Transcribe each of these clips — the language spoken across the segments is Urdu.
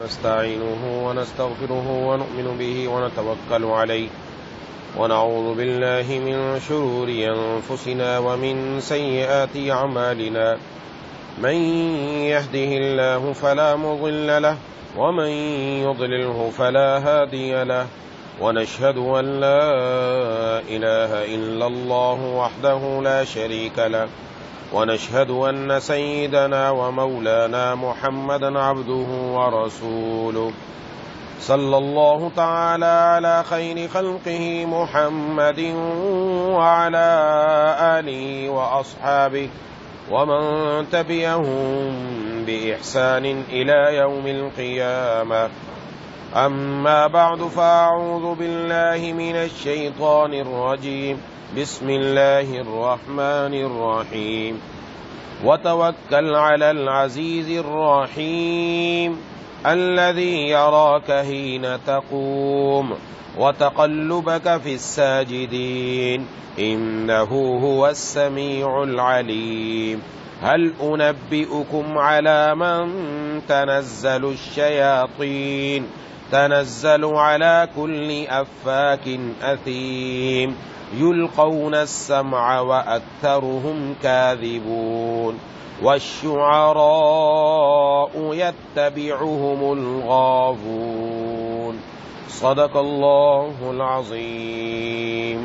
نستعينه ونستغفره ونؤمن به ونتوكل عليه ونعوذ بالله من شرور أنفسنا ومن سيئات أعمالنا من يهده الله فلا مضل له ومن يضلله فلا هادي له ونشهد أن لا إله إلا الله وحده لا شريك له ونشهد أن سيدنا ومولانا محمدا عبده ورسوله صلى الله تعالى على خير خلقه محمد وعلى آله وأصحابه ومن تبعهم بإحسان إلى يوم القيامة أما بعد فأعوذ بالله من الشيطان الرجيم بسم الله الرحمن الرحيم وتوكل على العزيز الرحيم الذي يراك حين تقوم وتقلبك في الساجدين إنه هو السميع العليم هل أنبئكم على من تنزل الشياطين تنزل على كل أفاك أثيم يلقون السمع وأكثرهم كاذبون والشعراء يتبعهم الغاوون صدق الله العظيم.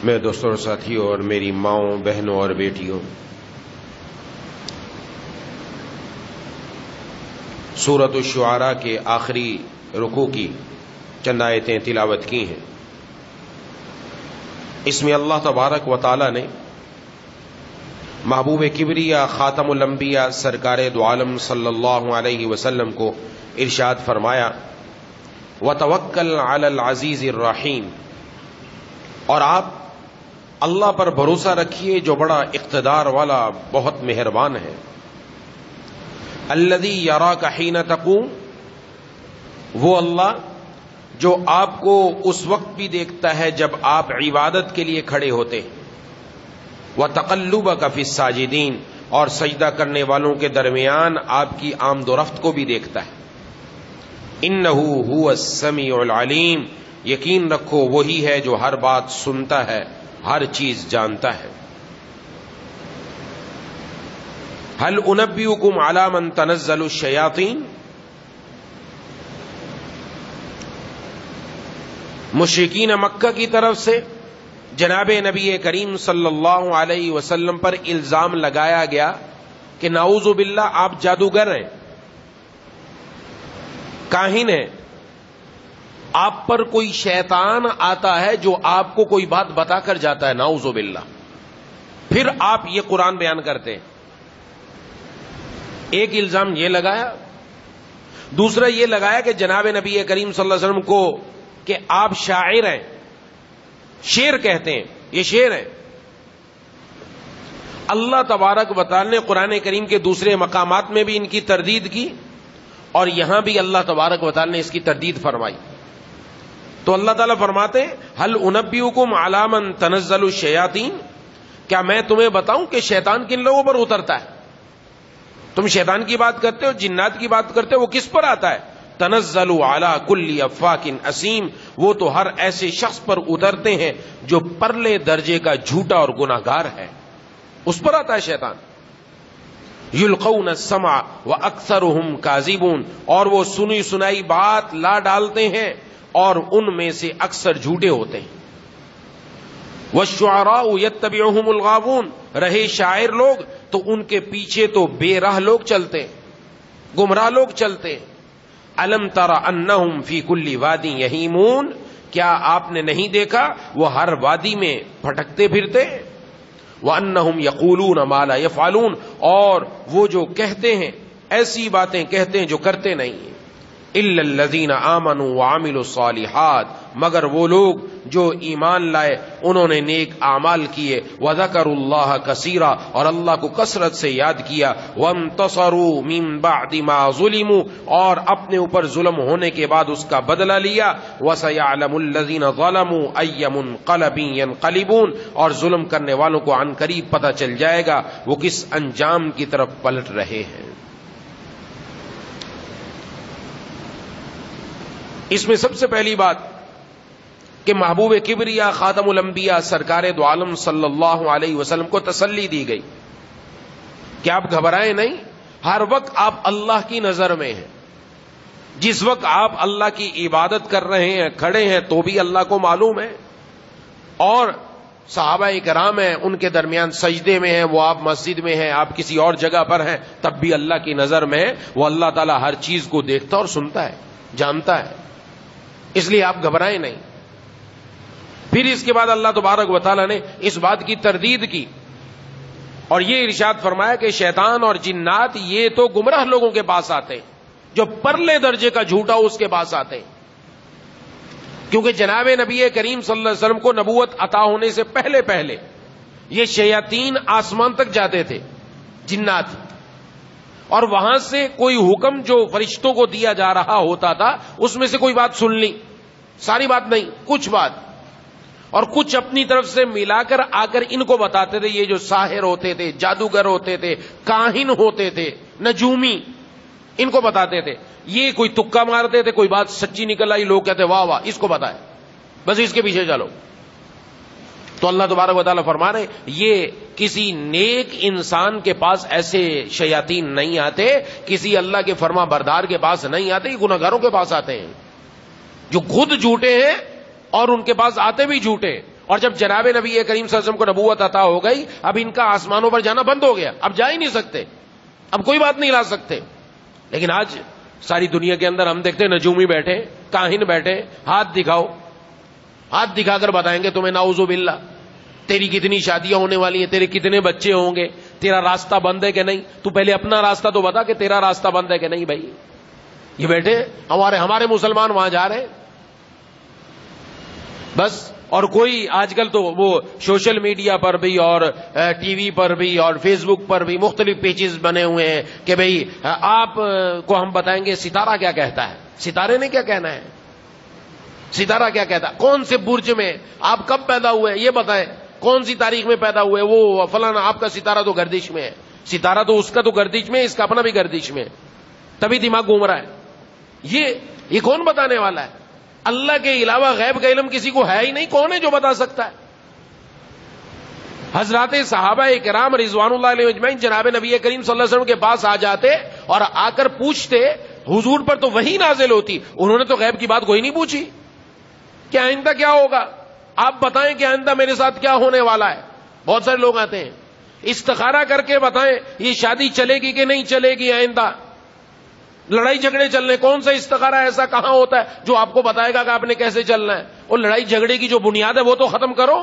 میں دوستوں اور ساتھیوں اور میری ماؤں بہنوں اور بیٹیوں، سورۃ الشعراء کے آخری رکوع کی چند آیتیں تلاوت کی ہیں. اس میں اللہ تبارک و تعالی نے محبوب کبریا خاتم الانبیاء سرکار دو عالم صلی اللہ علیہ وسلم کو ارشاد فرمایا وتوکل علی العزیز الرحیم، اور آپ اللہ پر بھروسہ رکھیے جو بڑا اقتدار والا بہت مہربان ہے. الذی یراک حین تقوم، وہ اللہ جو آپ کو اس وقت بھی دیکھتا ہے جب آپ عبادت کے لیے کھڑے ہوتے ہیں. وتقلبک فی الساجدین، اور سجدہ کرنے والوں کے درمیان آپ کی آمد و رفت کو بھی دیکھتا ہے. انہ هو السمیع العلیم، یقین رکھو وہی ہے جو ہر بات سنتا ہے، ہر چیز جانتا ہے. هل انبئکم علی من تنزل الشیاطین، مشرکین مکہ کی طرف سے جناب نبی کریم صلی اللہ علیہ وسلم پر الزام لگایا گیا کہ نعوذ باللہ آپ جادوگر ہیں، کاہن ہیں، آپ پر کوئی شیطان آتا ہے جو آپ کو کوئی بات بتا کر جاتا ہے، نعوذ باللہ. پھر آپ یہ قرآن بیان کرتے ہیں. ایک الزام یہ لگایا، دوسرا یہ لگایا کہ جناب نبی کریم صلی اللہ علیہ وسلم کو کہ آپ شاعر ہیں، شعر کہتے ہیں، یہ شعر ہے. اللہ تبارک و تعالی نے قرآن کریم کے دوسرے مقامات میں بھی ان کی تردید کی، اور یہاں بھی اللہ تبارک و تعالی نے اس کی تردید فرمائی. تو اللہ تعالیٰ فرماتے ہیں هل انبئکم علی من تنزل الشیاطین، کیا میں تمہیں بتاؤں کہ شیطان کن لوگوں پر اترتا ہے؟ تم شیطان کی بات کرتے ہو، جنات کی بات کرتے ہو، وہ کس پر آتا ہے؟ تنزل علی کل افاک اسیم، وہ تو ہر ایسے شخص پر اترتے ہیں جو پرلے درجے کا جھوٹا اور گناہگار ہے، اس پر آتا ہے شیطان. یلقون السمع واکثرهم کاذبون، اور وہ سنی سنائی بات لا ڈالتے ہیں اور ان میں سے اکثر جھوٹے ہوتے ہیں. والشعراء یتبعهم الغاوون، رہے شاعر لوگ تو ان کے پیچھے تو بے راہ لوگ چلتے ہیں، گمراہ لوگ چلتے ہیں. الم تر انہم فی کل وادی یہیمون، کیا آپ نے نہیں دیکھا وہ ہر وادی میں بھٹکتے پھرتے ہیں. وانہم یقولون ما لا یفعلون، اور وہ جو کہتے ہیں ایسی باتیں کہتے ہیں جو کرتے نہیں ہیں. الا الذین آمنوا وعملوا الصالحات، مگر وہ لوگ جو ایمان لائے انہوں نے نیک اعمال کیے، وذکروا اللہ کثیرا، اور اللہ کو کثرت سے یاد کیا، وانتصروا من بعد ما ظلموا، اور اپنے اوپر ظلم ہونے کے بعد اس کا بدلہ لیا، وسيعلم الذين ظلموا اي منقلب ينقلبون، اور ظلم کرنے والوں کو عن قریب پتہ چل جائے گا وہ کس انجام کی طرف پلٹ رہے ہیں۔ اس میں سب سے پہلی بات کہ محبوب کبریا خاتم الانبیاء سرکار دو عالم صلی اللہ علیہ وسلم کو تسلی دی گئی کہ آپ گھبرائیں نہیں، ہر وقت آپ اللہ کی نظر میں ہیں، جس وقت آپ اللہ کی عبادت کر رہے ہیں کھڑے ہیں تو بھی اللہ کو معلوم ہے، اور صحابہ کرام ہیں ان کے درمیان سجدے میں ہیں، وہ آپ مسجد میں ہیں، آپ کسی اور جگہ پر ہیں، تب بھی اللہ کی نظر میں ہے، وہ اللہ تعالیٰ ہر چیز کو دیکھتا اور سنتا ہے، جانتا ہے، اس لیے آپ گھبرائیں نہیں۔ پھر اس کے بعد اللہ تبارک و تعالیٰ نے اس بات کی تردید کی اور یہ ارشاد فرمایا کہ شیطان اور جنات یہ تو گمراہ لوگوں کے پاس آتے ہیں، جو پرلے درجے کا جھوٹا اس کے پاس آتے ہیں، کیونکہ جناب نبی کریم صلی اللہ علیہ وسلم کو نبوت عطا ہونے سے پہلے یہ شیاطین آسمان تک جاتے تھے، جنات، اور وہاں سے کوئی حکم جو فرشتوں کو دیا جا رہا ہوتا تھا اس میں سے کوئی بات سن لی، ساری بات نہیں، کچھ بات، اور کچھ اپنی طرف سے ملا کر آ کر ان کو بتاتے تھے۔ یہ جو ساحر ہوتے تھے، جادوگر ہوتے تھے، کاہن ہوتے تھے، نجومی، ان کو بتاتے تھے، یہ کوئی تکا مارتے تھے، کوئی بات سچی نکل آئی، لوگ کہتے واہ واہ اس کو بتائے، بس اس کے پیچھے چلو۔ تو اللہ تبارک و تعالیٰ فرما رہے یہ کسی نیک انسان کے پاس ایسے شیاطین نہیں آتے، کسی اللہ کے فرما بردار کے پاس نہیں آتے، یہ گناہگاروں کے پاس آتے ہیں جو خود جھوٹے ہیں اور ان کے پاس آتے بھی جھوٹے۔ اور جب جناب نبی کریم صلی اللہ علیہ وسلم کو نبوت عطا ہو گئی، اب ان کا آسمانوں پر جانا بند ہو گیا، اب جا ہی نہیں سکتے، اب کوئی بات نہیں لا سکتے۔ لیکن آج ساری دنیا کے اندر ہم دیکھتے ہیں نجومی بیٹھے، کاہن بیٹھے، ہاتھ دکھاؤ، ہاتھ دکھا کر بتائیں گے تمہیں نعوذ باللہ تیری کتنی شادیاں ہونے والی ہیں، تیرے کتنے بچے ہوں گے، تیرا راستہ بند ہے کہ نہیں، تو پہلے اپنا راستہ تو بتا کہ تیرا راستہ بند ہے کہ نہیں۔ بھائی یہ بیٹھے ہمارے مسلمان وہاں جا رہے ہیں بس۔ اور کوئی آج کل تو وہ سوشل میڈیا پر بھی اور ٹی وی پر بھی اور فیس بک پر بھی مختلف پیجز بنے ہوئے ہیں کہ بھئی آپ کو ہم بتائیں گے ستارہ کیا کہتا ہے، ستارے نے کیا کہنا ہے، ستارہ کیا کہتا ہے، کون سے برج میں آپ کب پیدا ہوئے یہ بتائیں، کون سی تاریخ میں پیدا ہوئے، وہ فلانا آپ کا ستارہ تو گردش میں ہے، ستارہ تو اس کا تو گردش میں ہے، اس کا اپنا بھی گردش میں ہے، تبھی دماغ گھوم رہا ہے۔ یہ کون بتانے والا ہے؟ اللہ کے علاوہ غیب کا علم کسی کو ہے ہی نہیں، کون ہے جو بتا سکتا ہے؟ حضرات صحابہ کرام رضوان اللہ علیہ اجمعین جناب نبی کریم صلی اللہ علیہ وسلم کے پاس آ جاتے اور آ کر پوچھتے، حضور پر تو وحی نازل ہوتی، انہوں نے تو غیب کی بات کوئی نہیں پوچھی کہ آئندہ کیا ہوگا، آپ بتائیں کہ آئندہ میرے ساتھ کیا ہونے والا ہے۔ بہت سارے لوگ آتے ہیں استخارہ کر کے بتائیں یہ شادی چلے گی کہ نہیں چلے گی، آئندہ لڑائی جھگڑے چلنے، کون سا استخارہ ایسا کہاں ہوتا ہے جو آپ کو بتائے گا کہ آپ نے کیسے چلنا ہے؟ اور لڑائی جھگڑے کی جو بنیاد ہے وہ تو ختم کرو۔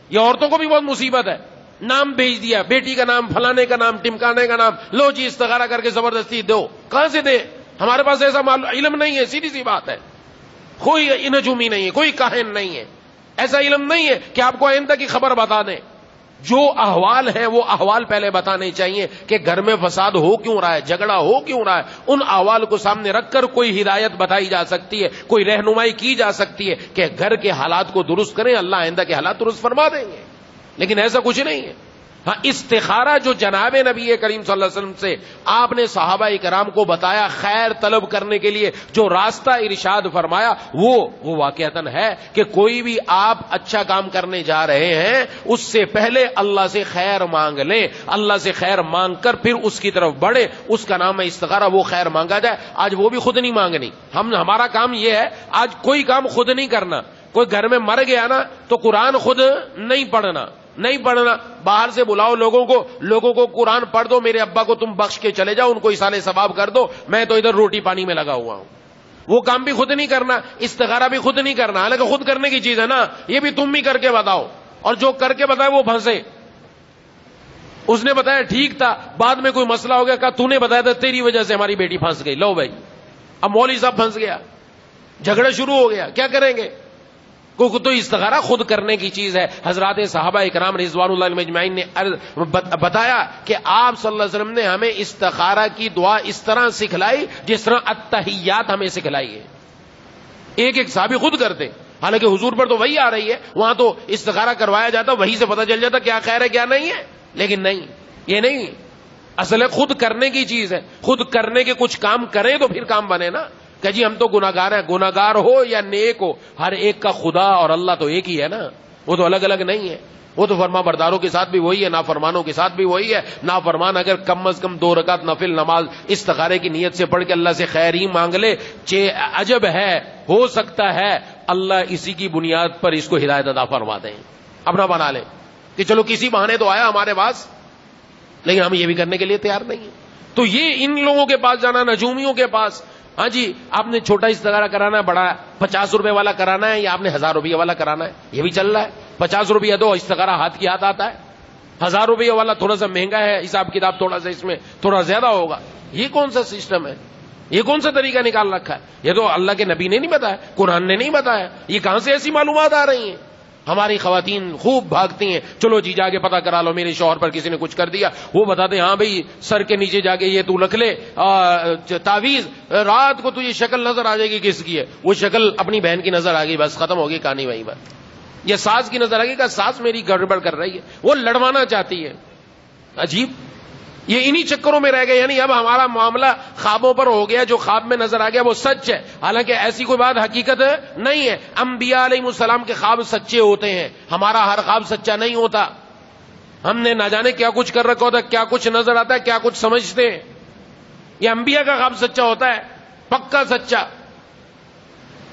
یہ عورتوں کو بھی بہت مصیبت ہے، نام بھیج دیا، بیٹی کا نام، فلانے کا نام، ٹمکانے کا نام، لو جی استخارہ کر کے زبردستی دو، کہاں سے دے؟ ہمارے پاس ایسا علم نہیں ہے، سیدھی سی بات ہے، کوئی نجومی نہیں ہے، کوئی کاہن نہیں ہے، ایسا علم نہیں ہے کہ آپ کو آئندہ کی خبر بتا دیں۔ جو احوال ہیں وہ احوال پہلے بتانے چاہیے کہ گھر میں فساد ہو کیوں رہا ہے، جھگڑا ہو کیوں رہا ہے، ان احوال کو سامنے رکھ کر کوئی ہدایت بتائی جا سکتی ہے، کوئی رہنمائی کی جا سکتی ہے کہ گھر کے حالات کو درست کریں، اللہ آئندہ کے حالات درست فرما دیں گے۔ لیکن ایسا کچھ نہیں ہے۔ ہاں استخارہ جو جناب نبی کریم صلی اللہ علیہ وسلم سے آپ نے صحابہ کرام کو بتایا، خیر طلب کرنے کے لیے جو راستہ ارشاد فرمایا وہ واقعتاً ہے کہ کوئی بھی آپ اچھا کام کرنے جا رہے ہیں اس سے پہلے اللہ سے خیر مانگ لیں، اللہ سے خیر مانگ کر پھر اس کی طرف بڑھے، اس کا نام ہے استخارہ، وہ خیر مانگا جائے۔ آج وہ بھی خود نہیں مانگنی، ہمارا کام یہ ہے آج کوئی کام خود نہیں کرنا۔ کوئی گھر میں مر گیا نا تو قرآن خود نہیں پڑھنا، باہر سے بلاؤ لوگوں کو قرآن پڑھ دو، میرے ابا کو تم بخش کے چلے جاؤ، ان کو ایصال ثواب کر دو، میں تو ادھر روٹی پانی میں لگا ہوا ہوں۔ وہ کام بھی خود نہیں کرنا، استخارہ بھی خود نہیں کرنا، حالانکہ خود کرنے کی چیز ہے نا، یہ بھی تم بھی کر کے بتاؤ، اور جو کر کے بتائے وہ پھنسے۔ اس نے بتایا ٹھیک تھا، بعد میں کوئی مسئلہ ہو گیا، کہا تو نے بتایا تھا، تیری وجہ سے ہماری بیٹی پھنس گئی، لو بھائی اب مولوی صاحب پھنس گیا، جھگڑا شروع ہو گیا، کیا کریں گے؟ تو استخارہ خود کرنے کی چیز ہے. حضرات صحابہ اکرام رضوان اللہ علیہم اجمعین نے بتایا کہ آپ صلی اللہ علیہ وسلم نے ہمیں استخارہ کی دعا اس طرح سکھلائی جس طرح التحیات ہمیں سکھلائی ہے. ایک ایک صحابی خود کرتے, حالانکہ حضور پر تو وہی آ رہی ہے, وہاں تو استخارہ کروایا جاتا, وہی سے پتہ چل جاتا کیا خیر ہے کیا نہیں ہے. لیکن نہیں, یہ نہیں, اصل ہے خود کرنے کی چیز ہے. خود کرنے کے کچھ کام کریں تو پھر کام بنے نا. کہ جی ہم تو گناہگار ہیں, گناہگار ہو یا نیک ہو, ہر ایک کا خدا اور اللہ تو ایک ہی ہے نا, وہ تو الگ الگ نہیں ہے. وہ تو فرما برداروں کے ساتھ بھی وہی ہے, نافرمانوں کے ساتھ بھی وہی ہے. نافرمان اگر کم از کم 2 رکعت نفل نماز استخارے کی نیت سے پڑھ کے اللہ سے خیر ہی مانگ لے, عجب ہے, ہو سکتا ہے اللہ اسی کی بنیاد پر اس کو ہدایت عطا فرما دیں, اپنا بنا لے کہ چلو کسی بہانے تو آیا ہمارے پاس, لیکن ہم یہ بھی کرنے کے لیے تیار نہیں ہیں. تو یہ ان لوگوں کے پاس جانا, نجومیوں کے پاس, ہاں جی آپ نے چھوٹا استخارہ کرانا ہے, بڑا 50 روپے والا کرانا ہے یا آپ نے 1000 روپے والا کرانا ہے, یہ بھی چل رہا ہے. 50 روپیہ تو استخارہ ہاتھ کی ہاتھ آتا ہے, 1000 روپے والا تھوڑا سا مہنگا ہے, حساب کتاب تھوڑا سا اس میں تھوڑا زیادہ ہوگا. یہ کون سا سسٹم ہے, یہ کون سا طریقہ نکال رکھا ہے؟ یہ تو اللہ کے نبی نے نہیں بتایا, قرآن نے نہیں بتایا. یہ کہاں سے ایسی معلومات آ رہی ہیں؟ ہماری خواتین خوب بھاگتی ہیں, چلو جی جا کے پتا کرا لو میرے شوہر پر کسی نے کچھ کر دیا. وہ بتاتے ہیں ہاں بھائی سر کے نیچے جا کے یہ تو رکھ لے تعویذ, رات کو تو یہ شکل نظر آ جائے گی کس کی ہے, وہ شکل اپنی بہن کی نظر آ گئی, بس ختم ہو گئی کہانی وہیں پر. یہ ساس کی نظر آ گئی کہ ساس میری گڑبڑ کر رہی ہے, وہ لڑوانا چاہتی ہے. عجیب, یہ انہی چکروں میں رہ گئے. یعنی اب ہمارا معاملہ خوابوں پر ہو گیا, جو خواب میں نظر آ گیا وہ سچ ہے, حالانکہ ایسی کوئی بات حقیقت نہیں ہے. انبیاء علیہ السلام کے خواب سچے ہوتے ہیں, ہمارا ہر خواب سچا نہیں ہوتا. ہم نے نہ جانے کیا کچھ کر رکھا ہوتا ہے, کیا کچھ نظر آتا ہے, کیا کچھ سمجھتے ہیں. یہ انبیاء کا خواب سچا ہوتا ہے, پکا سچا.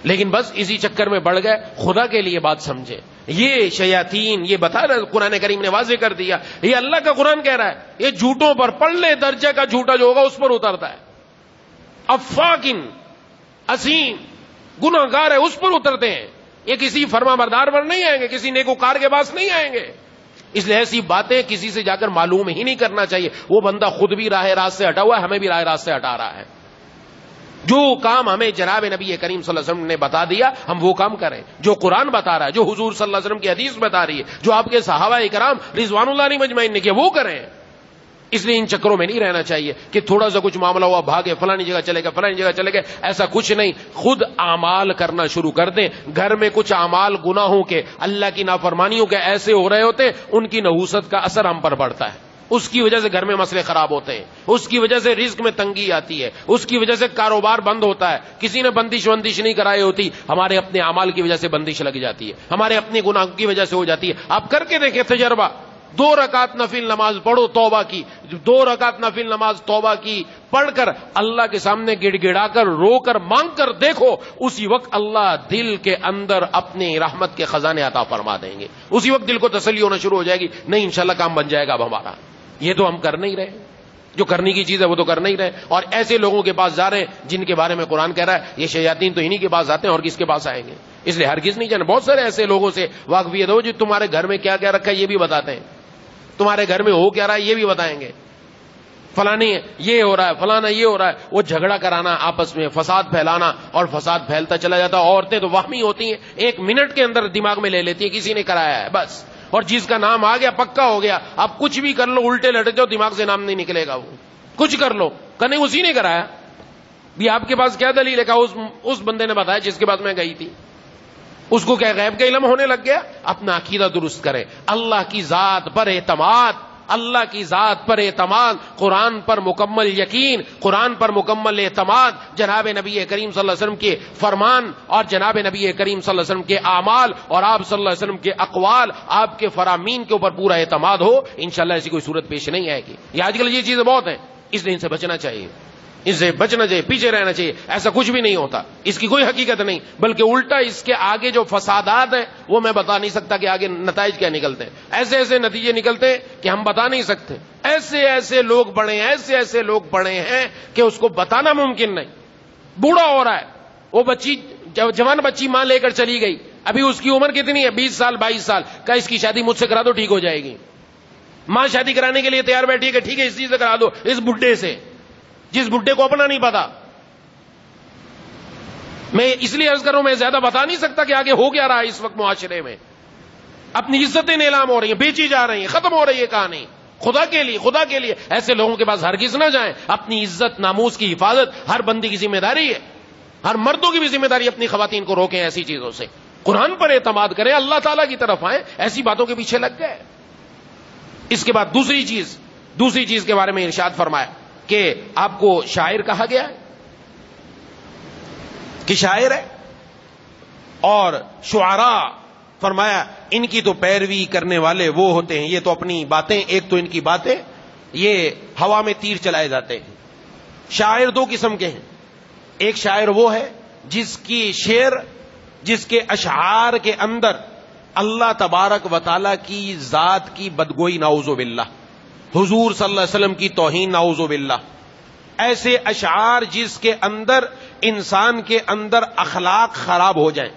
لیکن بس اسی چکر میں بڑھ گئے. خدا کے لیے بات سمجھے, یہ شیاطین یہ بتا رہا, قرآن کریم نے واضح کر دیا, یہ اللہ کا قرآن کہہ رہا ہے, یہ جھوٹوں پر پلے درجے کا جھوٹا جو ہوگا اس پر اترتا ہے. افاکن اسیم گناہگار ہے اس پر اترتے ہیں. یہ کسی فرما بردار پر نہیں آئیں گے, کسی نیکوکار کے پاس نہیں آئیں گے. اس لیے ایسی باتیں کسی سے جا کر معلوم ہی نہیں کرنا چاہیے. وہ بندہ خود بھی راہ راست سے ہٹا ہوا ہے, ہمیں بھی راہ راست سے ہٹا رہا ہے. جو کام ہمیں جناب نبی کریم صلی اللہ علیہ وسلم نے بتا دیا ہم وہ کام کریں, جو قرآن بتا رہا ہے, جو حضور صلی اللہ علیہ وسلم کی حدیث بتا رہی ہے, جو آپ کے صحابہ کرام رضوان اللہ علیہم اجمعین نے کیا وہ کریں. اس لیے ان چکروں میں نہیں رہنا چاہیے کہ تھوڑا سا کچھ معاملہ ہوا بھاگے فلانی جگہ چلے گئے فلانی جگہ چلے گئے. ایسا کچھ نہیں. خود اعمال کرنا شروع کر دیں. گھر میں کچھ اعمال گناہوں کے, اللہ کی نافرمانیوں کے ایسے ہو رہے ہوتے, ان کی نحوست کا اثر ہم پر پڑتا ہے. اس کی وجہ سے گھر میں مسئلے خراب ہوتے ہیں, اس کی وجہ سے رزق میں تنگی آتی ہے, اس کی وجہ سے کاروبار بند ہوتا ہے. کسی نے بندش نہیں کرائی ہوتی, ہمارے اپنے اعمال کی وجہ سے بندش لگ جاتی ہے, ہمارے اپنے گناہوں کی وجہ سے ہو جاتی ہے. آپ کر کے دیکھیں تجربہ, 2 رکعت نفل نماز پڑھو توبہ کی, 2 رکعت نفل نماز توبہ کی پڑھ کر اللہ کے سامنے گڑ گڑا کر رو کر مانگ کر دیکھو, اسی وقت اللہ دل کے اندر اپنی رحمت کے خزانے عطا فرما دیں گے. اسی وقت دل کو تسلی ہونا شروع ہو جائے گی, نہیں انشاءاللہ کام بن جائے گا اب ہمارا. یہ تو ہم کر نہیں رہے, جو کرنے کی چیز ہے وہ تو کر نہیں رہے. اور ایسے لوگوں کے پاس جا رہے ہیں جن کے بارے میں قرآن کہہ رہا ہے یہ شیاطین تو انہی کے پاس آتے ہیں اور کس کے پاس آئیں گے. اس لیے ہرگز نہیں جانا. بہت سارے ایسے لوگوں سے واقفیت ہو جو تمہارے گھر میں کیا کیا رکھا ہے یہ بھی بتاتے ہیں, تمہارے گھر میں ہو کیا رہا ہے یہ بھی بتائیں گے. فلانی یہ ہو رہا ہے, فلانا یہ ہو رہا ہے. وہ جھگڑا کرانا آپس میں, فساد پھیلانا, اور فساد پھیلتا چلا جاتا. عورتیں تو وہمی ہوتی ہیں, 1 منٹ کے اندر دماغ میں لے لیتی ہیں کسی نے کرایا ہے بس, اور جس کا نام آ گیا پکا ہو گیا. آپ کچھ بھی کر لو, الٹے لٹک جاؤ, دماغ سے نام نہیں نکلے گا. وہ کچھ کر لو کہنے اسی نے کرایا. بھی آپ کے پاس کیا دلیل ہے؟ کہا اس بندے نے بتایا جس کے پاس میں گئی تھی. اس کو کیا غیب کا علم ہونے لگ گیا؟ اپنا عقیدہ درست کرے, اللہ کی ذات پر اعتماد, اللہ کی ذات پر اعتماد, قرآن پر مکمل یقین, قرآن پر مکمل اعتماد, جناب نبی کریم صلی اللہ علیہ وسلم کے فرمان اور جناب نبی کریم صلی اللہ علیہ وسلم کے اعمال اور آپ صلی اللہ علیہ وسلم کے اقوال, آپ کے فرامین کے اوپر پورا اعتماد ہو, انشاءاللہ ایسی کوئی صورت پیش نہیں آئے گی. یہ آج کل یہ چیزیں بہت ہیں, اس لیے ان سے بچنا چاہیے, اس سے بچنا چاہیے, پیچھے رہنا چاہیے. ایسا کچھ بھی نہیں ہوتا, اس کی کوئی حقیقت نہیں, بلکہ الٹا اس کے آگے جو فسادات ہیں وہ میں بتا نہیں سکتا کہ آگے نتائج کیا نکلتے ہیں. ایسے ایسے نتیجے نکلتے ہیں کہ ہم بتا نہیں سکتے. ایسے ایسے لوگ بڑے ہیں, ایسے ایسے لوگ بڑے ہیں کہ اس کو بتانا ممکن نہیں. بوڑھا ہو رہا ہے, وہ بچی جوان بچی ماں لے کر چلی گئی, ابھی اس کی عمر کتنی ہے؟ 20 سال 22 سال. کہا اس کی شادی مجھ سے کرا دو ٹھیک ہو جائے گی. ماں شادی کرانے کے لیے تیار بیٹھی ہے کہ ٹھیک ہے اسی سے کرا دو, اس بڈھے سے, جس بڈھے کو اپنا نہیں پتا. میں اس لیے عرض کر رہا ہوں، میں زیادہ بتا نہیں سکتا کہ آگے ہو کیا رہا ہے اس وقت معاشرے میں. اپنی عزتیں نیلام ہو رہی ہیں، بیچی جا رہی ہیں، ختم ہو رہی ہے کہانی. خدا کے لیے ایسے لوگوں کے پاس ہرگز نہ جائیں. اپنی عزت ناموس کی حفاظت ہر بندی کی ذمہ داری ہے. ہر مردوں کی بھی ذمہ داری اپنی خواتین کو روکیں ایسی چیزوں سے. قرآن پر اعتماد کریں، اللہ تعالیٰ کی طرف آئیں، ایسی باتوں کے پیچھے لگ گئے. اس کے بعد دوسری چیز کے بارے میں ارشاد فرمایا کہ آپ کو شاعر کہا گیا ہے کہ شاعر ہے، اور شعراء فرمایا ان کی تو پیروی کرنے والے وہ ہوتے ہیں، یہ تو اپنی باتیں، ایک تو ان کی باتیں یہ ہوا میں تیر چلائے جاتے ہیں. شاعر دو قسم کے ہیں. ایک شاعر وہ ہے جس کی شعر، جس کے اشعار کے اندر اللہ تبارک و تعالی کی ذات کی بدگوئی نعوذ باللہ، حضور صلی اللہ علیہ وسلم کی توہین نعوذ باللہ. ایسے اشعار جس کے اندر انسان کے اندر اخلاق خراب ہو جائیں،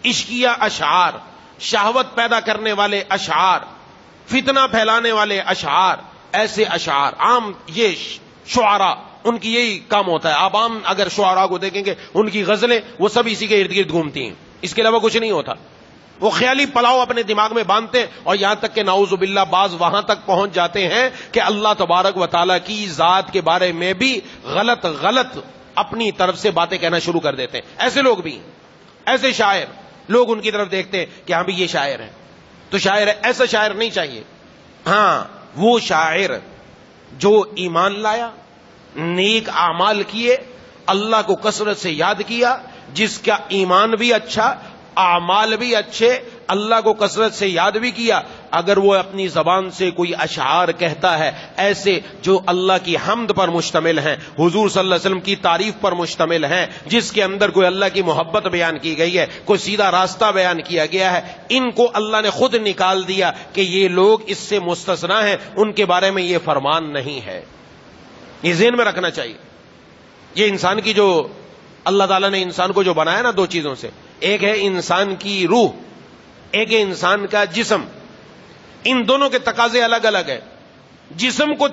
عشقیہ اشعار، شہوت پیدا کرنے والے اشعار، فتنہ پھیلانے والے اشعار، ایسے اشعار عام یہ شعراء ان کی یہی کام ہوتا ہے. آپ عام اگر شعراء کو دیکھیں گے ان کی غزلیں وہ سب اسی کے ارد گرد گھومتی ہیں، اس کے علاوہ کچھ نہیں ہوتا. وہ خیالی پلاؤ اپنے دماغ میں باندھتے ہیں، اور یہاں تک کہ نعوذ باللہ بعض وہاں تک پہنچ جاتے ہیں کہ اللہ تبارک و تعالیٰ کی ذات کے بارے میں بھی غلط اپنی طرف سے باتیں کہنا شروع کر دیتے ہیں. ایسے لوگ بھی، ایسے شاعر لوگ ان کی طرف دیکھتے ہیں کہ ہاں بھی یہ شاعر ہے تو شاعر ہے. ایسا شاعر نہیں چاہیے. ہاں وہ شاعر جو ایمان لایا، نیک اعمال کیے، اللہ کو کثرت سے یاد کیا، جس کا ایمان بھی اچھا، اعمال بھی اچھے، اللہ کو کثرت سے یاد بھی کیا. اگر وہ اپنی زبان سے کوئی اشعار کہتا ہے ایسے جو اللہ کی حمد پر مشتمل ہیں، حضور صلی اللہ علیہ وسلم کی تعریف پر مشتمل ہیں، جس کے اندر کوئی اللہ کی محبت بیان کی گئی ہے، کوئی سیدھا راستہ بیان کیا گیا ہے، ان کو اللہ نے خود نکال دیا کہ یہ لوگ اس سے مستثنا ہیں، ان کے بارے میں یہ فرمان نہیں ہے. یہ ذہن میں رکھنا چاہیے. یہ انسان کی جو اللہ تعالیٰ نے انسان کو جو بنایا نا دو چیزوں سے، ایک ہے انسان کی روح، ایک ہے انسان کا جسم. ان دونوں کے تقاضے الگ الگ ہیں. جسم کو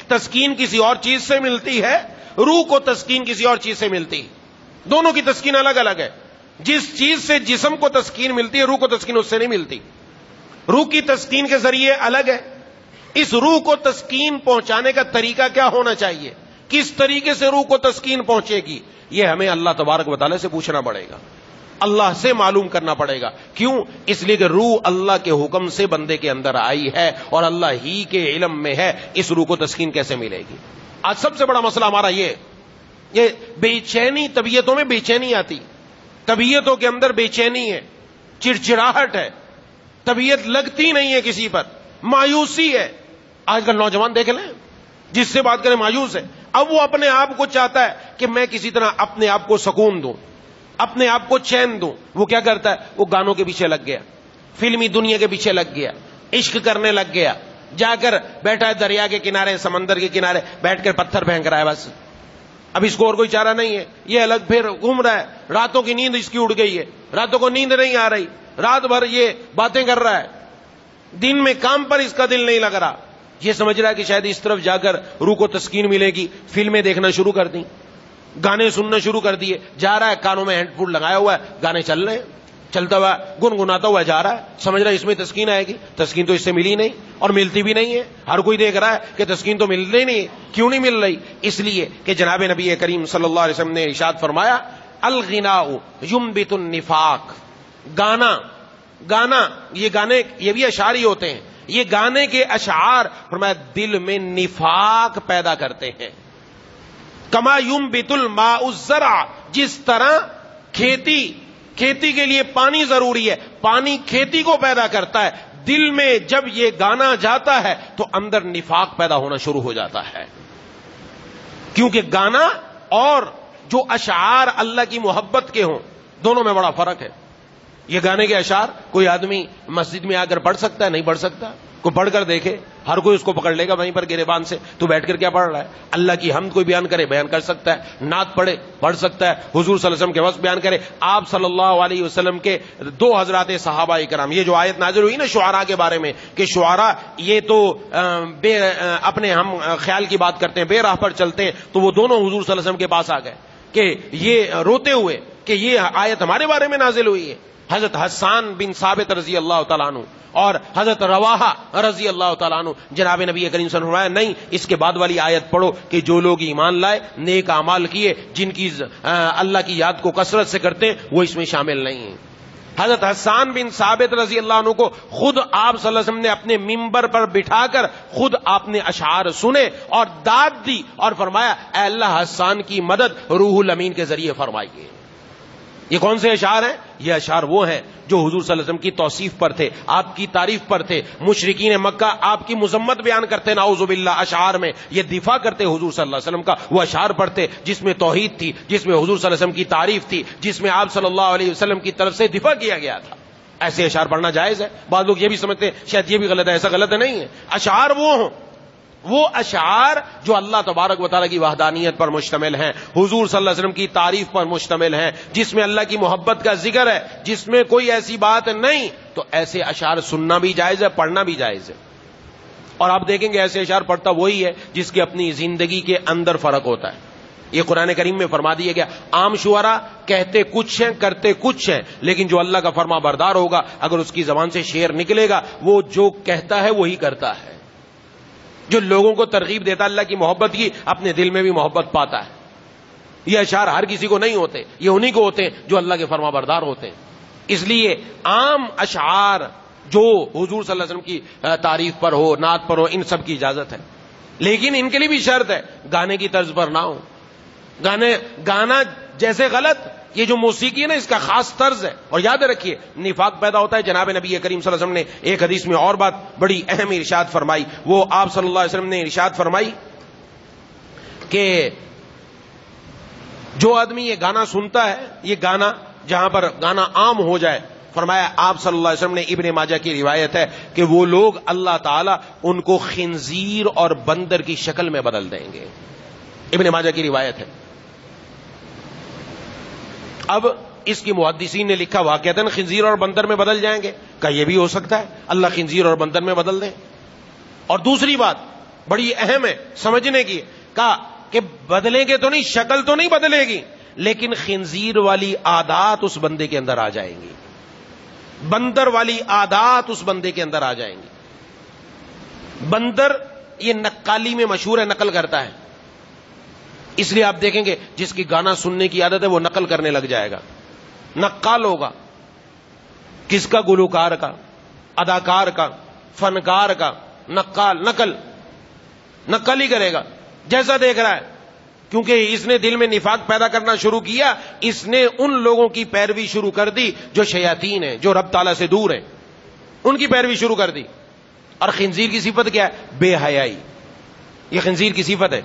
تسکین کسی اور چیز سے ملتی ہے، روح کو تسکین کسی اور چیز سے ملتی ہے. دونوں کی تسکین الگ الگ ہے. جس چیز سے جسم کو تسکین ملتی ہے، روح کو تسکین اس سے نہیں ملتی. روح کی تسکین کے ذریعے الگ ہے. اس روح کو تسکین پہنچانے کا طریقہ کیا ہونا چاہیے، کس طریقے سے روح کو تسکین پہنچے گی، یہ ہمیں اللہ تبارک و تعالیٰ سے پوچھنا پڑے گا، اللہ سے معلوم کرنا پڑے گا. کیوں؟ اس لیے کہ روح اللہ کے حکم سے بندے کے اندر آئی ہے اور اللہ ہی کے علم میں ہے. اس روح کو تسکین کیسے ملے گی؟ آج سب سے بڑا مسئلہ ہمارا یہ بے چینی، طبیعتوں میں بے چینی آتی، طبیعتوں کے اندر بے چینی ہے، چڑچڑاہٹ ہے، طبیعت لگتی نہیں ہے کسی پر، مایوسی ہے. آج کل نوجوان دیکھ لیں، جس سے بات کریں مایوس ہے. اب وہ اپنے آپ کو چاہتا ہے کہ میں کسی طرح اپنے آپ کو سکون دوں، اپنے آپ کو چین دوں. وہ کیا کرتا ہے؟ وہ گانوں کے پیچھے لگ گیا، فلمی دنیا کے پیچھے لگ گیا، عشق کرنے لگ گیا، جا کر بیٹھا ہے دریا کے کنارے، سمندر کے کنارے بیٹھ کر پتھر پھینک رہا ہے. بس اب اس کو اور کوئی چارہ نہیں ہے. یہ الگ پھر گھوم رہا ہے، راتوں کی نیند اس کی اڑ گئی ہے، راتوں کو نیند نہیں آ رہی، رات بھر یہ باتیں کر رہا ہے، دن میں کام پر اس کا دل نہیں لگ رہا. یہ سمجھ رہا ہے کہ شاید اس طرف جا کر روح کو تسکین ملے گی. فلمیں دیکھنا شروع کر دیں، گانے سننا شروع کر دیے، جا رہا ہے کانوں میں ہیڈ فون لگایا ہوا ہے، گانے چل رہے ہیں، چلتا ہوا گنگناتا ہوا جا رہا ہے، سمجھ رہا ہے اس میں تسکین آئے گی. تسکین تو اس سے ملی نہیں اور ملتی بھی نہیں ہے. ہر کوئی دیکھ رہا ہے کہ تسکین تو مل رہی نہیں. کیوں نہیں مل رہی؟ اس لیے کہ جناب نبی کریم صلی اللہ علیہ وسلم نے ارشاد فرمایا، الغناء ينبت النفاق. گانا یہ گانے یہ بھی اشعار ہی ہوتے ہیں. یہ گانے کے اشعار فرمایا دل میں نفاق پیدا کرتے ہیں. کما ينبت الماء الزرع، جس طرح کھیتی کے لیے پانی ضروری ہے، پانی کھیتی کو پیدا کرتا ہے. دل میں جب یہ گانا جاتا ہے تو اندر نفاق پیدا ہونا شروع ہو جاتا ہے. کیونکہ گانا اور جو اشعار اللہ کی محبت کے ہوں، دونوں میں بڑا فرق ہے. یہ گانے کے اشعار کوئی آدمی مسجد میں آ کر پڑھ سکتا ہے؟ نہیں پڑھ سکتا. کوئی پڑھ کر دیکھے، ہر کوئی اس کو پکڑ لے گا وہیں پر گریبان سے. تو بیٹھ کر کیا پڑھ رہا ہے؟ اللہ کی حمد کوئی بیان کرے، بیان کر سکتا ہے. نعت پڑھ سکتا ہے. حضور صلی اللہ علیہ وسلم کے وصف بیان کرے. آپ صلی اللہ علیہ وسلم کے دو حضرات صحابہ کرام، یہ جو آیت نازل ہوئی نا شعراء کے بارے میں کہ شعراء یہ تو اپنے ہم خیال کی بات کرتے ہیں، بے راہ پر چلتے ہیں، تو وہ دونوں حضور صلی اللہ علیہ وسلم کے پاس آ گئے کہ یہ روتے ہوئے کہ یہ آیت ہمارے بارے میں نازل ہوئی ہے. حضرت حسان بن ثابت رضی اللہ تعالیٰ عنہ اور حضرت رواحہ رضی اللہ تعالیٰ عنہ جناب نبی کریم صلی اللہ علیہ وسلم نے نہیں، اس کے بعد والی آیت پڑھو کہ جو لوگ ایمان لائے، نیک اعمال کیے، جن کی اللہ کی یاد کو کثرت سے کرتے ہیں، وہ اس میں شامل نہیں ہیں. حضرت حسان بن ثابت رضی اللہ عنہ کو خود آپ صلی اللہ علیہ وسلم نے اپنے ممبر پر بٹھا کر خود آپ نے اشعار سنے اور داد دی اور فرمایا اے اللہ حسان کی مدد روح الامین کے ذریعے فرمائیے. یہ کون سے اشعار ہیں؟ یہ اشعار وہ ہیں جو حضور صلی اللہ علیہ وسلم کی توصیف پر تھے، آپ کی تعریف پر تھے. مشرکین مکہ آپ کی مذمت بیان کرتے نعوذ باللہ اشعار میں، یہ دفاع کرتے حضور صلی اللہ علیہ وسلم کا. وہ اشعار پڑھتے جس میں توحید تھی، جس میں حضور صلی اللہ علیہ وسلم کی تعریف تھی، جس میں آپ صلی اللہ علیہ وسلم کی طرف سے دفاع کیا گیا تھا. ایسے اشعار پڑھنا جائز ہے. بعض لوگ یہ بھی سمجھتے ہیں شاید یہ بھی غلط ہے، ایسا غلط نہیں ہے. اشعار وہ ہوں، وہ اشعار جو اللہ تبارک و تعالیٰ کی وحدانیت پر مشتمل ہیں، حضور صلی اللہ علیہ وسلم کی تعریف پر مشتمل ہیں، جس میں اللہ کی محبت کا ذکر ہے، جس میں کوئی ایسی بات نہیں، تو ایسے اشعار سننا بھی جائز ہے، پڑھنا بھی جائز ہے. اور آپ دیکھیں گے ایسے اشعار پڑھتا وہی ہے جس کی اپنی زندگی کے اندر فرق ہوتا ہے. یہ قرآن کریم میں فرما دیا گیا عام شعراء کہتے کچھ ہیں کرتے کچھ ہیں، لیکن جو اللہ کا فرما بردار ہوگا اگر اس کی زبان سے شعر نکلے گا وہ جو کہتا ہے وہی کرتا ہے. جو لوگوں کو ترغیب دیتا اللہ کی محبت کی، اپنے دل میں بھی محبت پاتا ہے. یہ اشعار ہر کسی کو نہیں ہوتے، یہ انہی کو ہوتے ہیں جو اللہ کے فرما بردار ہوتے ہیں. اس لیے عام اشعار جو حضور صلی اللہ علیہ وسلم کی تعریف پر ہو، نعت پر ہو، ان سب کی اجازت ہے، لیکن ان کے لیے بھی شرط ہے گانے کی طرز پر نہ ہو. گانا جیسے غلط، یہ جو موسیقی ہے نا اس کا خاص طرز ہے. اور یاد رکھیے نفاق پیدا ہوتا ہے. جناب نبی کریم صلی اللہ علیہ وسلم نے ایک حدیث میں اور بات بڑی اہم ارشاد فرمائی. وہ آپ صلی اللہ علیہ وسلم نے ارشاد فرمائی کہ جو آدمی یہ گانا سنتا ہے، یہ گانا جہاں پر گانا عام ہو جائے، فرمایا آپ صلی اللہ علیہ وسلم نے، ابن ماجہ کی روایت ہے کہ وہ لوگ اللہ تعالیٰ ان کو خنزیر اور بندر کی شکل میں بدل دیں گے. ابن ماجہ کی روایت ہے. اب اس کی محدثین نے لکھا واقعتاً خنزیر اور بندر میں بدل جائیں گے، کہ یہ بھی ہو سکتا ہے اللہ خنزیر اور بندر میں بدل دیں. اور دوسری بات بڑی اہم ہے سمجھنے کی، کہا کہ بدلیں گے تو نہیں، شکل تو نہیں بدلے گی، لیکن خنزیر والی عادات اس بندے کے اندر آ جائیں گی، بندر والی عادات اس بندے کے اندر آ جائیں گی. بندر یہ نقالی میں مشہور ہے، نقل کرتا ہے. اس لیے آپ دیکھیں گے جس کی گانا سننے کی عادت ہے وہ نقل کرنے لگ جائے گا، نقال ہوگا. کس کا؟ گلوکار کا، اداکار کا، فنکار کا. نقال، نقل ہی کرے گا جیسا دیکھ رہا ہے. کیونکہ اس نے دل میں نفاق پیدا کرنا شروع کیا، اس نے ان لوگوں کی پیروی شروع کر دی جو شیاطین ہیں، جو رب تعالیٰ سے دور ہیں، ان کی پیروی شروع کر دی. اور خنزیر کی صفت کیا ہے؟ بے حیائی. یہ خنزیر کی صفت ہے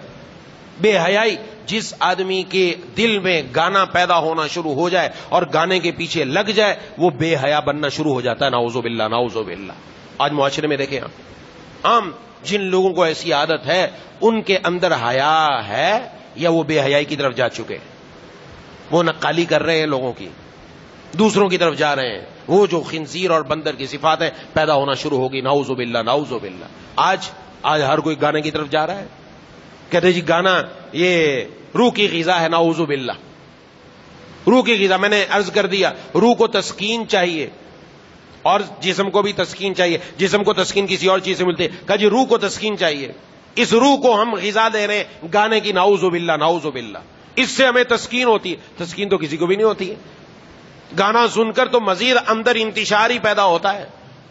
بے حیائی. جس آدمی کے دل میں گانا پیدا ہونا شروع ہو جائے اور گانے کے پیچھے لگ جائے وہ بے حیا بننا شروع ہو جاتا ہے. نعوذ باللہ، نعوذ باللہ. آج معاشرے میں دیکھیں عام جن لوگوں کو ایسی عادت ہے ان کے اندر حیا ہے یا وہ بے حیائی کی طرف جا چکے ہیں. وہ نقالی کر رہے ہیں لوگوں کی، دوسروں کی طرف جا رہے ہیں. وہ جو خنزیر اور بندر کی صفات ہے پیدا ہونا شروع ہوگی. نعوذ باللہ، نعوذ باللہ. آج ہر کوئی گانے کی طرف جا رہا ہے. کہتے جی گانا یہ روح کی غذا ہے. نعوذ باللہ، روح کی غذا. میں نے عرض کر دیا روح کو تسکین چاہیے اور جسم کو بھی تسکین چاہیے. جسم کو تسکین کسی اور چیز سے ملتی ہے، کہا جی روح کو تسکین چاہیے. اس روح کو ہم غذا دے رہے ہیں گانے کی. نعوذ باللہ، نعوذ باللہ. اس سے ہمیں تسکین ہوتی ہے. تسکین تو کسی کو بھی نہیں ہوتی ہے. گانا سن کر تو مزید اندر انتشار ہی پیدا ہوتا ہے،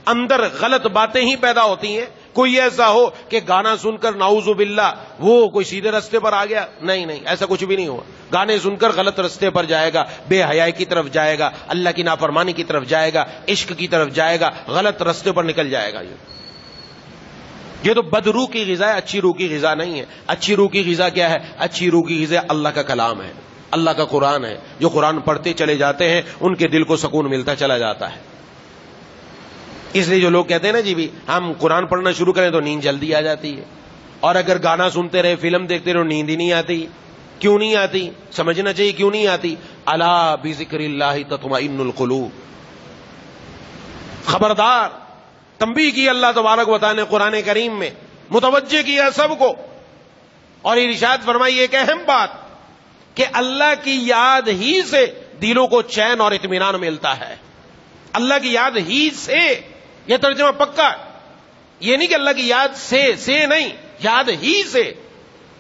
اندر غلط باتیں ہی پیدا ہوتی ہیں. کوئی ایسا ہو کہ گانا سن کر نعوذ باللہ وہ کوئی سیدھے رستے پر آ گیا؟ نہیں، ایسا کچھ بھی نہیں ہوا. گانے سن کر غلط رستے پر جائے گا، بے حیائی کی طرف جائے گا، اللہ کی نافرمانی کی طرف جائے گا، عشق کی طرف جائے گا، غلط رستے پر نکل جائے گا. یہ تو بد روح کی غذا ہے، اچھی روح کی غذا نہیں ہے. اچھی روح کی غذا کیا ہے؟ اچھی روح کی غذا اللہ کا کلام ہے، اللہ کا قرآن ہے. جو قرآن پڑھتے چلے جاتے ہیں ان کے دل کو سکون ملتا چلا جاتا ہے. اس لیے جو لوگ کہتے ہیں نا جی بھی ہم قرآن پڑھنا شروع کریں تو نیند جلدی آ جاتی ہے، اور اگر گانا سنتے رہے، فلم دیکھتے رہے، نیند ہی نہیں آتی. کیوں نہیں آتی؟ سمجھنا چاہیے کیوں نہیں آتی. الا بذکر اللہ تطمئن القلوب. خبردار، تنبیہ کی اللہ تبارک و تعالی نے قرآن کریم میں، متوجہ کیا سب کو، اور ارشاد فرمائی ایک اہم بات کہ اللہ کی یاد ہی سے دلوں کو چین اور اطمینان ملتا ہے. اللہ کی یاد ہی سے، یہ ترجمہ پکا. یہ نہیں کہ اللہ کی یاد سے نہیں، یاد ہی سے.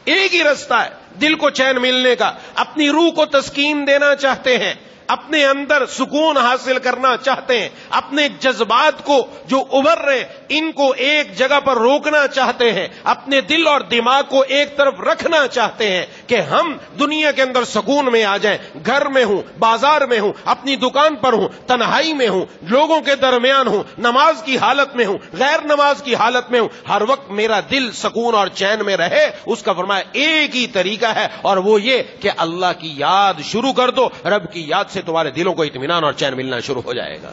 ایک ہی رستہ ہے دل کو چین ملنے کا. اپنی روح کو تسکین دینا چاہتے ہیں، اپنے اندر سکون حاصل کرنا چاہتے ہیں، اپنے جذبات کو جو ابھر رہے ان کو ایک جگہ پر روکنا چاہتے ہیں، اپنے دل اور دماغ کو ایک طرف رکھنا چاہتے ہیں کہ ہم دنیا کے اندر سکون میں آ جائیں. گھر میں ہوں، بازار میں ہوں، اپنی دکان پر ہوں، تنہائی میں ہوں، لوگوں کے درمیان ہوں، نماز کی حالت میں ہوں، غیر نماز کی حالت میں ہوں، ہر وقت میرا دل سکون اور چین میں رہے. اس کا فرمایا ایک ہی طریقہ ہے، اور وہ یہ کہ اللہ کی یاد شروع کر دو. رب کی یاد سے تمہارے دلوں کو اطمینان اور چین ملنا شروع ہو جائے گا.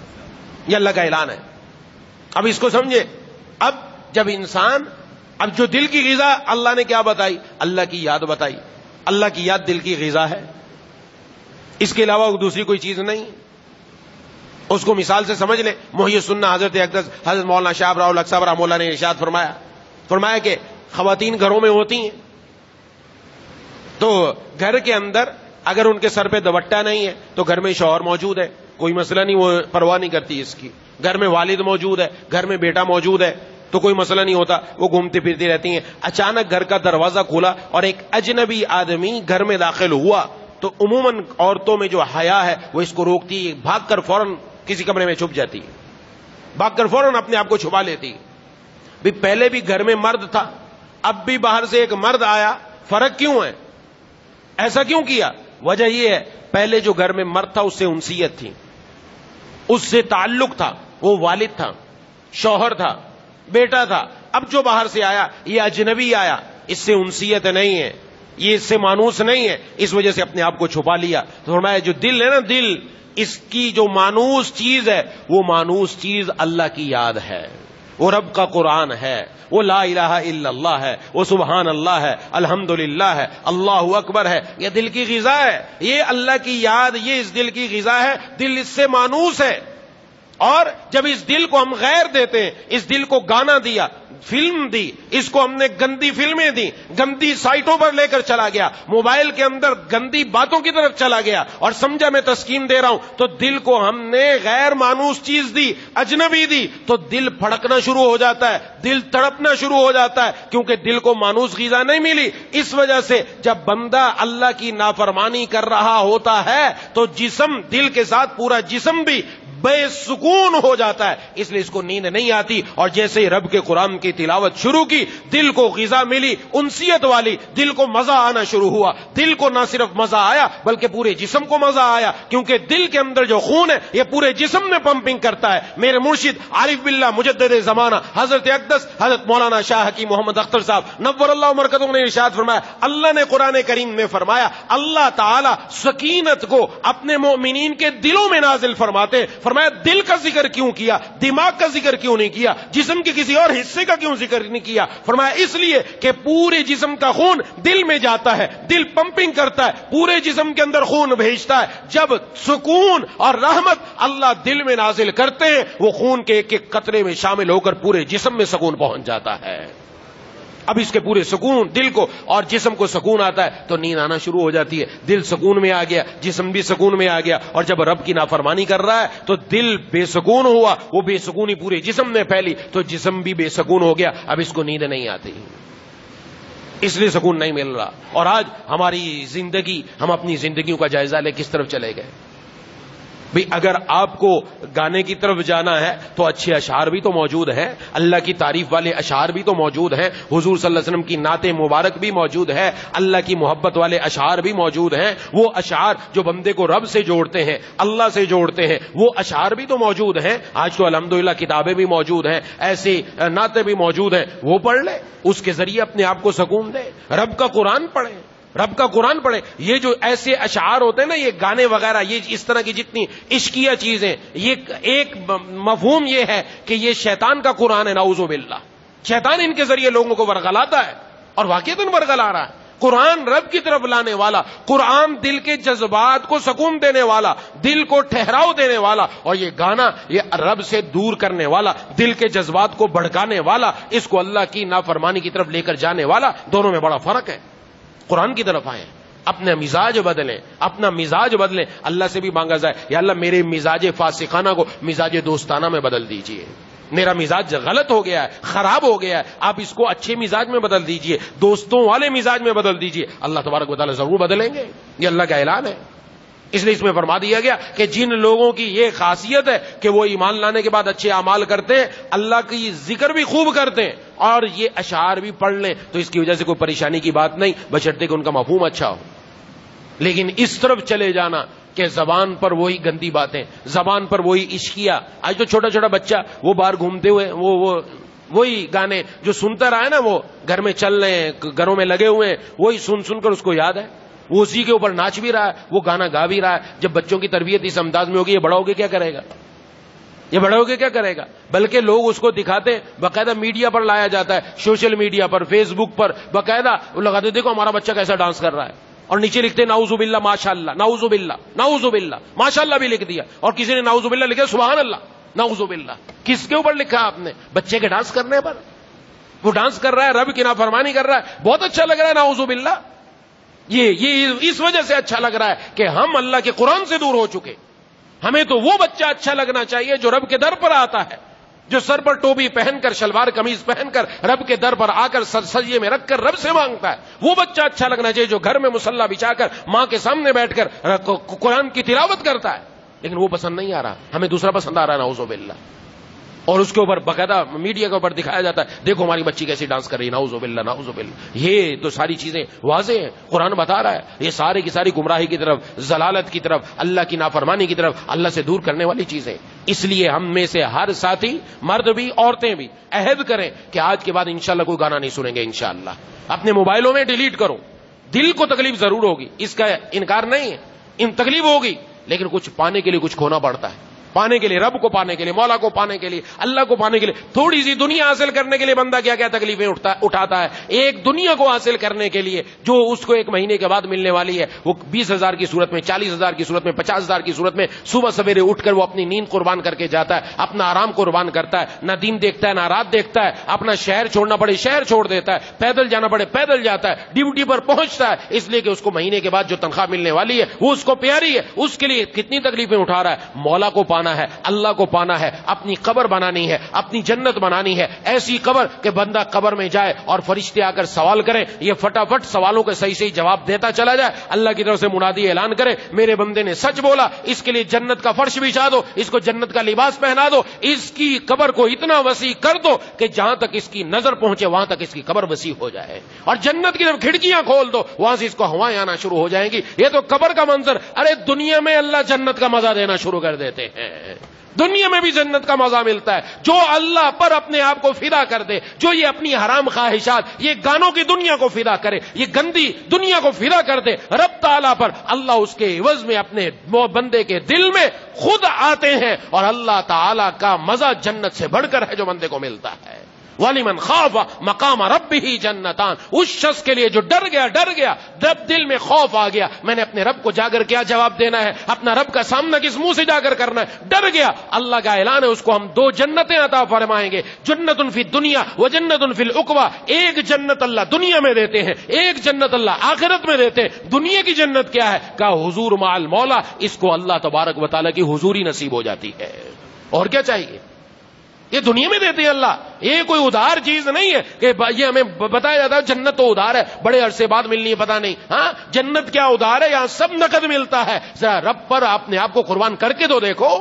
یہ اللہ کا اعلان ہے. اب اس کو سمجھے. اب جب انسان، اب جو دل کی غذا اللہ نے کیا بتائی؟ اللہ کی یاد بتائی. اللہ کی یاد دل کی غذا ہے، اس کے علاوہ دوسری کوئی چیز نہیں. اس کو مثال سے سمجھ لیں. محی سنہ حضرت اقدس حضرت مولانا شاہ راؤ الاقصی رحمہ اللہ نے ارشاد فرمایا کہ خواتین گھروں میں ہوتی ہیں تو گھر کے اندر اگر ان کے سر پہ دوپٹہ نہیں ہے تو گھر میں شوہر موجود ہے، کوئی مسئلہ نہیں، وہ پرواہ نہیں کرتی اس کی. گھر میں والد موجود ہے، گھر میں بیٹا موجود ہے تو کوئی مسئلہ نہیں ہوتا، وہ گھومتی پھرتی رہتی ہیں. اچانک گھر کا دروازہ کھلا اور ایک اجنبی آدمی گھر میں داخل ہوا تو عموماً عورتوں میں جو حیا ہے وہ اس کو روکتی ہے، بھاگ کر فوراً کسی کمرے میں چھپ جاتی ہے، بھاگ کر فوراً اپنے آپ کو چھپا لیتی ہے. بھی پہلے بھی گھر میں مرد تھا، اب بھی باہر سے ایک مرد آیا، فرق کیوں ہے؟ ایسا کیوں کیا؟ وجہ یہ ہے پہلے جو گھر میں مرد تھا اس سے انسیت تھی، اس سے تعلق تھا، وہ والد تھا، شوہر تھا، بیٹا تھا. اب جو باہر سے آیا یہ اجنبی آیا، اس سے انسیت نہیں ہے، یہ اس سے مانوس نہیں ہے، اس وجہ سے اپنے آپ کو چھپا لیا. تو فرمایا جو دل ہے نا، دل، اس کی جو مانوس چیز ہے وہ مانوس چیز اللہ کی یاد ہے، وہ رب کا قرآن ہے، وہ لا الہ الا اللہ ہے، وہ سبحان اللہ ہے، الحمدللہ ہے، اللہ اکبر ہے. یہ دل کی غذا ہے، یہ اللہ کی یاد، یہ اس دل کی غذا ہے. دل اس سے مانوس ہے. اور جب اس دل کو ہم غیر دیتے ہیں، اس دل کو گانا دیا، فلم دی، اس کو ہم نے گندی فلمیں دی، گندی سائٹوں پر لے کر چلا گیا، موبائل کے اندر گندی باتوں کی طرف چلا گیا اور سمجھا میں تسکین دے رہا ہوں، تو دل کو ہم نے غیر مانوس چیز دی، اجنبی دی، تو دل پھڑکنا شروع ہو جاتا ہے، دل تڑپنا شروع ہو جاتا ہے، کیونکہ دل کو مانوس غذا نہیں ملی. اس وجہ سے جب بندہ اللہ کی نافرمانی کر رہا ہوتا ہے تو جسم، دل کے ساتھ پورا جسم بھی بے سکون ہو جاتا ہے، اس لیے اس کو نیند نہیں آتی. اور جیسے ہی رب کے قرآن کی تلاوت شروع کی، دل کو غذا ملی انسیت والی، دل کو مزہ آنا شروع ہوا. دل کو نہ صرف مزہ آیا بلکہ پورے جسم کو مزہ آیا، کیونکہ دل کے اندر جو خون ہے یہ پورے جسم میں پمپنگ کرتا ہے. میرے مرشد عارف باللہ مجدد زمانہ حضرت اقدس حضرت مولانا شاہ حکیم محمد اختر صاحب نور اللہ مرکزہ نے ارشاد فرمایا، اللہ نے قرآن کریم میں فرمایا اللہ تعالی سکینت کو اپنے مومنین کے دلوں میں نازل فرماتے. فرمایا دل کا ذکر کیوں کیا، دماغ کا ذکر کیوں نہیں کیا، جسم کے کسی اور حصے کا کیوں ذکر نہیں کیا؟ فرمایا اس لیے کہ پورے جسم کا خون دل میں جاتا ہے، دل پمپنگ کرتا ہے، پورے جسم کے اندر خون بھیجتا ہے. جب سکون اور رحمت اللہ دل میں نازل کرتے ہیں، وہ خون کے ایک ایک قطرے میں شامل ہو کر پورے جسم میں سکون پہنچ جاتا ہے. اب اس کے پورے سکون، دل کو اور جسم کو سکون آتا ہے تو نیند آنا شروع ہو جاتی ہے. دل سکون میں آ گیا، جسم بھی سکون میں آ گیا. اور جب رب کی نافرمانی کر رہا ہے تو دل بے سکون ہوا، وہ بے سکونی پورے جسم میں پھیلی تو جسم بھی بے سکون ہو گیا. اب اس کو نیند نہیں آتی، اس لیے سکون نہیں مل رہا. اور آج ہماری زندگی، ہم اپنی زندگیوں کا جائزہ لے کس طرف چلے گئے. بھی اگر آپ کو گانے کی طرف جانا ہے تو اچھے اشعار بھی تو موجود ہیں، اللہ کی تعریف والے اشعار بھی تو موجود ہیں، حضور صلی اللہ علیہ وسلم کی نعت مبارک بھی موجود ہے، اللہ کی محبت والے اشعار بھی موجود ہیں. وہ اشعار جو بندے کو رب سے جوڑتے ہیں، اللہ سے جوڑتے ہیں، وہ اشعار بھی تو موجود ہیں. آج تو الحمدللہ کتابیں بھی موجود ہیں، ایسی نعتیں بھی موجود ہیں، وہ پڑھ لے، اس کے ذریعے اپنے آپ کو سکون دے. رب کا قرآن پڑھیں، رب کا قرآن پڑھیں. یہ جو ایسے اشعار ہوتے ہیں نا، یہ گانے وغیرہ، یہ اس طرح کی جتنی عشقیہ چیزیں، یہ ایک مفہوم یہ ہے کہ یہ شیطان کا قرآن ہے، نعوذ باللہ. شیطان ان کے ذریعے لوگوں کو ورغلاتا ہے اور واقعتاً ورغلا رہا ہے. قرآن رب کی طرف لانے والا، قرآن دل کے جذبات کو سکون دینے والا، دل کو ٹھہراؤ دینے والا. اور یہ گانا یہ رب سے دور کرنے والا، دل کے جذبات کو بھڑکانے والا، اس کو اللہ کی نافرمانی کی طرف لے کر جانے والا. دونوں میں بڑا فرق ہے. قرآن کی طرف آئیں، اپنا مزاج بدلیں، اپنا مزاج بدلیں. اللہ سے بھی مانگا جائے یا اللہ میرے مزاج فاسقانہ کو مزاج دوستانہ میں بدل دیجئے. میرا مزاج غلط ہو گیا ہے، خراب ہو گیا ہے، آپ اس کو اچھے مزاج میں بدل دیجئے، دوستوں والے مزاج میں بدل دیجئے. اللہ تبارک و تعالیٰ ضرور بدلیں گے، یہ اللہ کا اعلان ہے. اس لیے اس میں فرما دیا گیا کہ جن لوگوں کی یہ خاصیت ہے کہ وہ ایمان لانے کے بعد اچھے اعمال کرتے ہیں، اللہ کی ذکر بھی خوب کرتے ہیں اور یہ اشعار بھی پڑھ لیں تو اس کی وجہ سے کوئی پریشانی کی بات نہیں، بشرطے کہ ان کا مفہوم اچھا ہو. لیکن اس طرف چلے جانا کہ زبان پر وہی گندی باتیں، زبان پر وہی عشقیہ. آج تو چھوٹا چھوٹا بچہ وہ باہر گھومتے ہوئے وہی گانے جو سنتا رہا ہے نا، وہ گھر میں چل رہے ہیں، گھروں میں لگے ہوئے ہیں، وہی سن سن کر اس کو یاد ہے، وہ اسی کے اوپر ناچ بھی رہا ہے، وہ گانا گا بھی رہا ہے. جب بچوں کی تربیت اس انداز میں ہوگی، یہ بڑا ہو کے کیا کرے گا؟ یہ بڑا ہو کے کیا کرے گا؟ بلکہ لوگ اس کو دکھاتے ہیں، باقاعدہ میڈیا پر لایا جاتا ہے، سوشل میڈیا پر، فیس بک پر باقاعدہ وہ لگاتے، دیکھو ہمارا بچہ کیسا ڈانس کر رہا ہے، اور نیچے لکھتے نعوذ باللہ ماشاء اللہ، نعوذ باللہ، نعوذ باللہ، ماشاء اللہ بھی لکھ دیا، اور کسی نے نعوذ باللہ لکھا سبحان اللہ، نعوذ باللہ. کس کے اوپر لکھا آپ نے؟ بچے کے ڈانس کرنے پر. وہ ڈانس کر رہا ہے، رب کی نافرمانی کر رہا ہے، بہت اچھا لگ رہا ہے، نعوذ باللہ. یہ اس وجہ سے اچھا لگ رہا ہے کہ ہم اللہ کے قرآن سے دور ہو چکے. ہمیں تو وہ بچہ اچھا لگنا چاہیے جو رب کے در پر آتا ہے، جو سر پر ٹوپی پہن کر، شلوار قمیض پہن کر رب کے در پر آ کر سر سجدے میں رکھ کر رب سے مانگتا ہے. وہ بچہ اچھا لگنا چاہیے جو گھر میں مصلی بچھا کر ماں کے سامنے بیٹھ کر قرآن کی تلاوت کرتا ہے. لیکن وہ پسند نہیں آ رہا، ہمیں دوسرا پسند آ رہا ہے، نعوذ باللہ. اور اس کے اوپر باقاعدہ میڈیا کے اوپر دکھایا جاتا ہے، دیکھو ہماری بچی کیسی ڈانس کر رہی ہے، نعوذ باللہ، نعوذ باللہ. یہ تو ساری چیزیں واضح ہیں، قرآن بتا رہا ہے یہ سارے کی ساری گمراہی کی طرف، ضلالت کی طرف، اللہ کی نافرمانی کی طرف، اللہ سے دور کرنے والی چیزیں. اس لیے ہم میں سے ہر ساتھی، مرد بھی عورتیں بھی، عہد کریں کہ آج کے بعد انشاءاللہ کوئی گانا نہیں سنیں گے. انشاءاللہ اپنے موبائلوں میں ڈیلیٹ کرو. دل کو تکلیف ضرور ہوگی، اس کا انکار نہیں ہے، ان تکلیف ہوگی، لیکن کچھ پانے کے لیے کچھ کھونا پڑتا ہے. پانے کے لیے، رب کو پانے کے لیے، مولا کو پانے کے لیے، اللہ کو پانے کے لیے، تھوڑی سی دنیا حاصل کرنے کے لیے بندہ کیا کیا تکلیفیں اٹھاتا ہے. ایک دنیا کو حاصل کرنے کے لیے جو اس کو ایک مہینے کے بعد ملنے والی ہے، وہ 20,000 کی صورت میں، 40,000 کی صورت میں، 50,000 کی صورت میں صبح سویرے اٹھ کر وہ اپنی نیند قربان کر کے جاتا ہے، اپنا آرام قربان کرتا ہے، نہ دن دیکھتا ہے نہ رات دیکھتا ہے. اپنا شہر چھوڑنا پڑے شہر چھوڑ دیتا ہے، پیدل جانا پڑے پیدل جاتا ہے، ڈیوٹی پر پہنچتا ہے، اس لیے کہ اس کو مہینے کے بعد جو تنخواہ ملنے والی ہے وہ اس کو پیاری ہے. اس کے لیے کتنی تکلیفیں اٹھا رہا ہے. مولا کو پانا ہے، اللہ کو پانا ہے، اپنی قبر بنانی ہے، اپنی جنت بنانی ہے، ایسی قبر کہ بندہ قبر میں جائے اور فرشتے آ کر سوال کریں، یہ فٹافٹ سوالوں کا صحیح صحیح جواب دیتا چلا جائے. اللہ کی طرف سے منادی اعلان کرے میرے بندے نے سچ بولا، اس کے لیے جنت کا فرش بچھا دو، اس کو جنت کا لباس پہنا دو، اس کی قبر کو اتنا وسیع کر دو کہ جہاں تک اس کی نظر پہنچے وہاں تک اس کی قبر وسیع ہو جائے، اور جنت کی طرف کھڑکیاں کھول دو، وہاں سے اس کو ہوائیں آنا شروع ہو جائیں گی. یہ تو قبر کا منظر. ارے دنیا میں اللہ جنت کا مزہ دینا شروع کر دیتے ہیں، دنیا میں بھی جنت کا مزہ ملتا ہے. جو اللہ پر اپنے آپ کو فدا کر دے، جو یہ اپنی حرام خواہشات، یہ گانوں کی دنیا کو فدا کرے، یہ گندی دنیا کو فدا کر دے رب تعالیٰ پر، اللہ اس کے عوض میں اپنے بندے کے دل میں خود آتے ہیں، اور اللہ تعالیٰ کا مزہ جنت سے بڑھ کر ہے جو بندے کو ملتا ہے. وَلِمَنْ خَافَ مَقَامَ رَبِّهِ جَنَّتَانِ. اس شخص کے لیے جو ڈر گیا، جب دل میں خوف آ گیا، میں نے اپنے رب کو جا کر کیا جواب دینا ہے، اپنا رب کا سامنا کس منہ سے جا کر کرنا ہے، ڈر گیا، اللہ کا اعلان ہے اس کو ہم 2 جنتیں عطا فرمائیں گے. جنت فی الدنیا و جنت فی العقبہ. ایک جنت اللہ دنیا میں دیتے ہیں، ایک جنت اللہ آخرت میں دیتے ہیں. دنیا کی جنت کیا ہے؟ کہا حضور مع المولا. اس کو اللہ تبارک و تعالیٰ کی حضوری نصیب ہو جاتی ہے. اور کیا چاہیے؟ یہ دنیا میں دیتے ہیں اللہ. یہ کوئی ادھار چیز نہیں ہے کہ یہ ہمیں بتایا جاتا ہے جنت تو ادھار ہے، بڑے عرصے بعد ملنی ہے، پتہ نہیں. ہاں جنت کیا ادھار ہے؟ یہاں سب نقد ملتا ہے. ذرا رب پر اپنے آپ کو قربان کر کے تو دیکھو.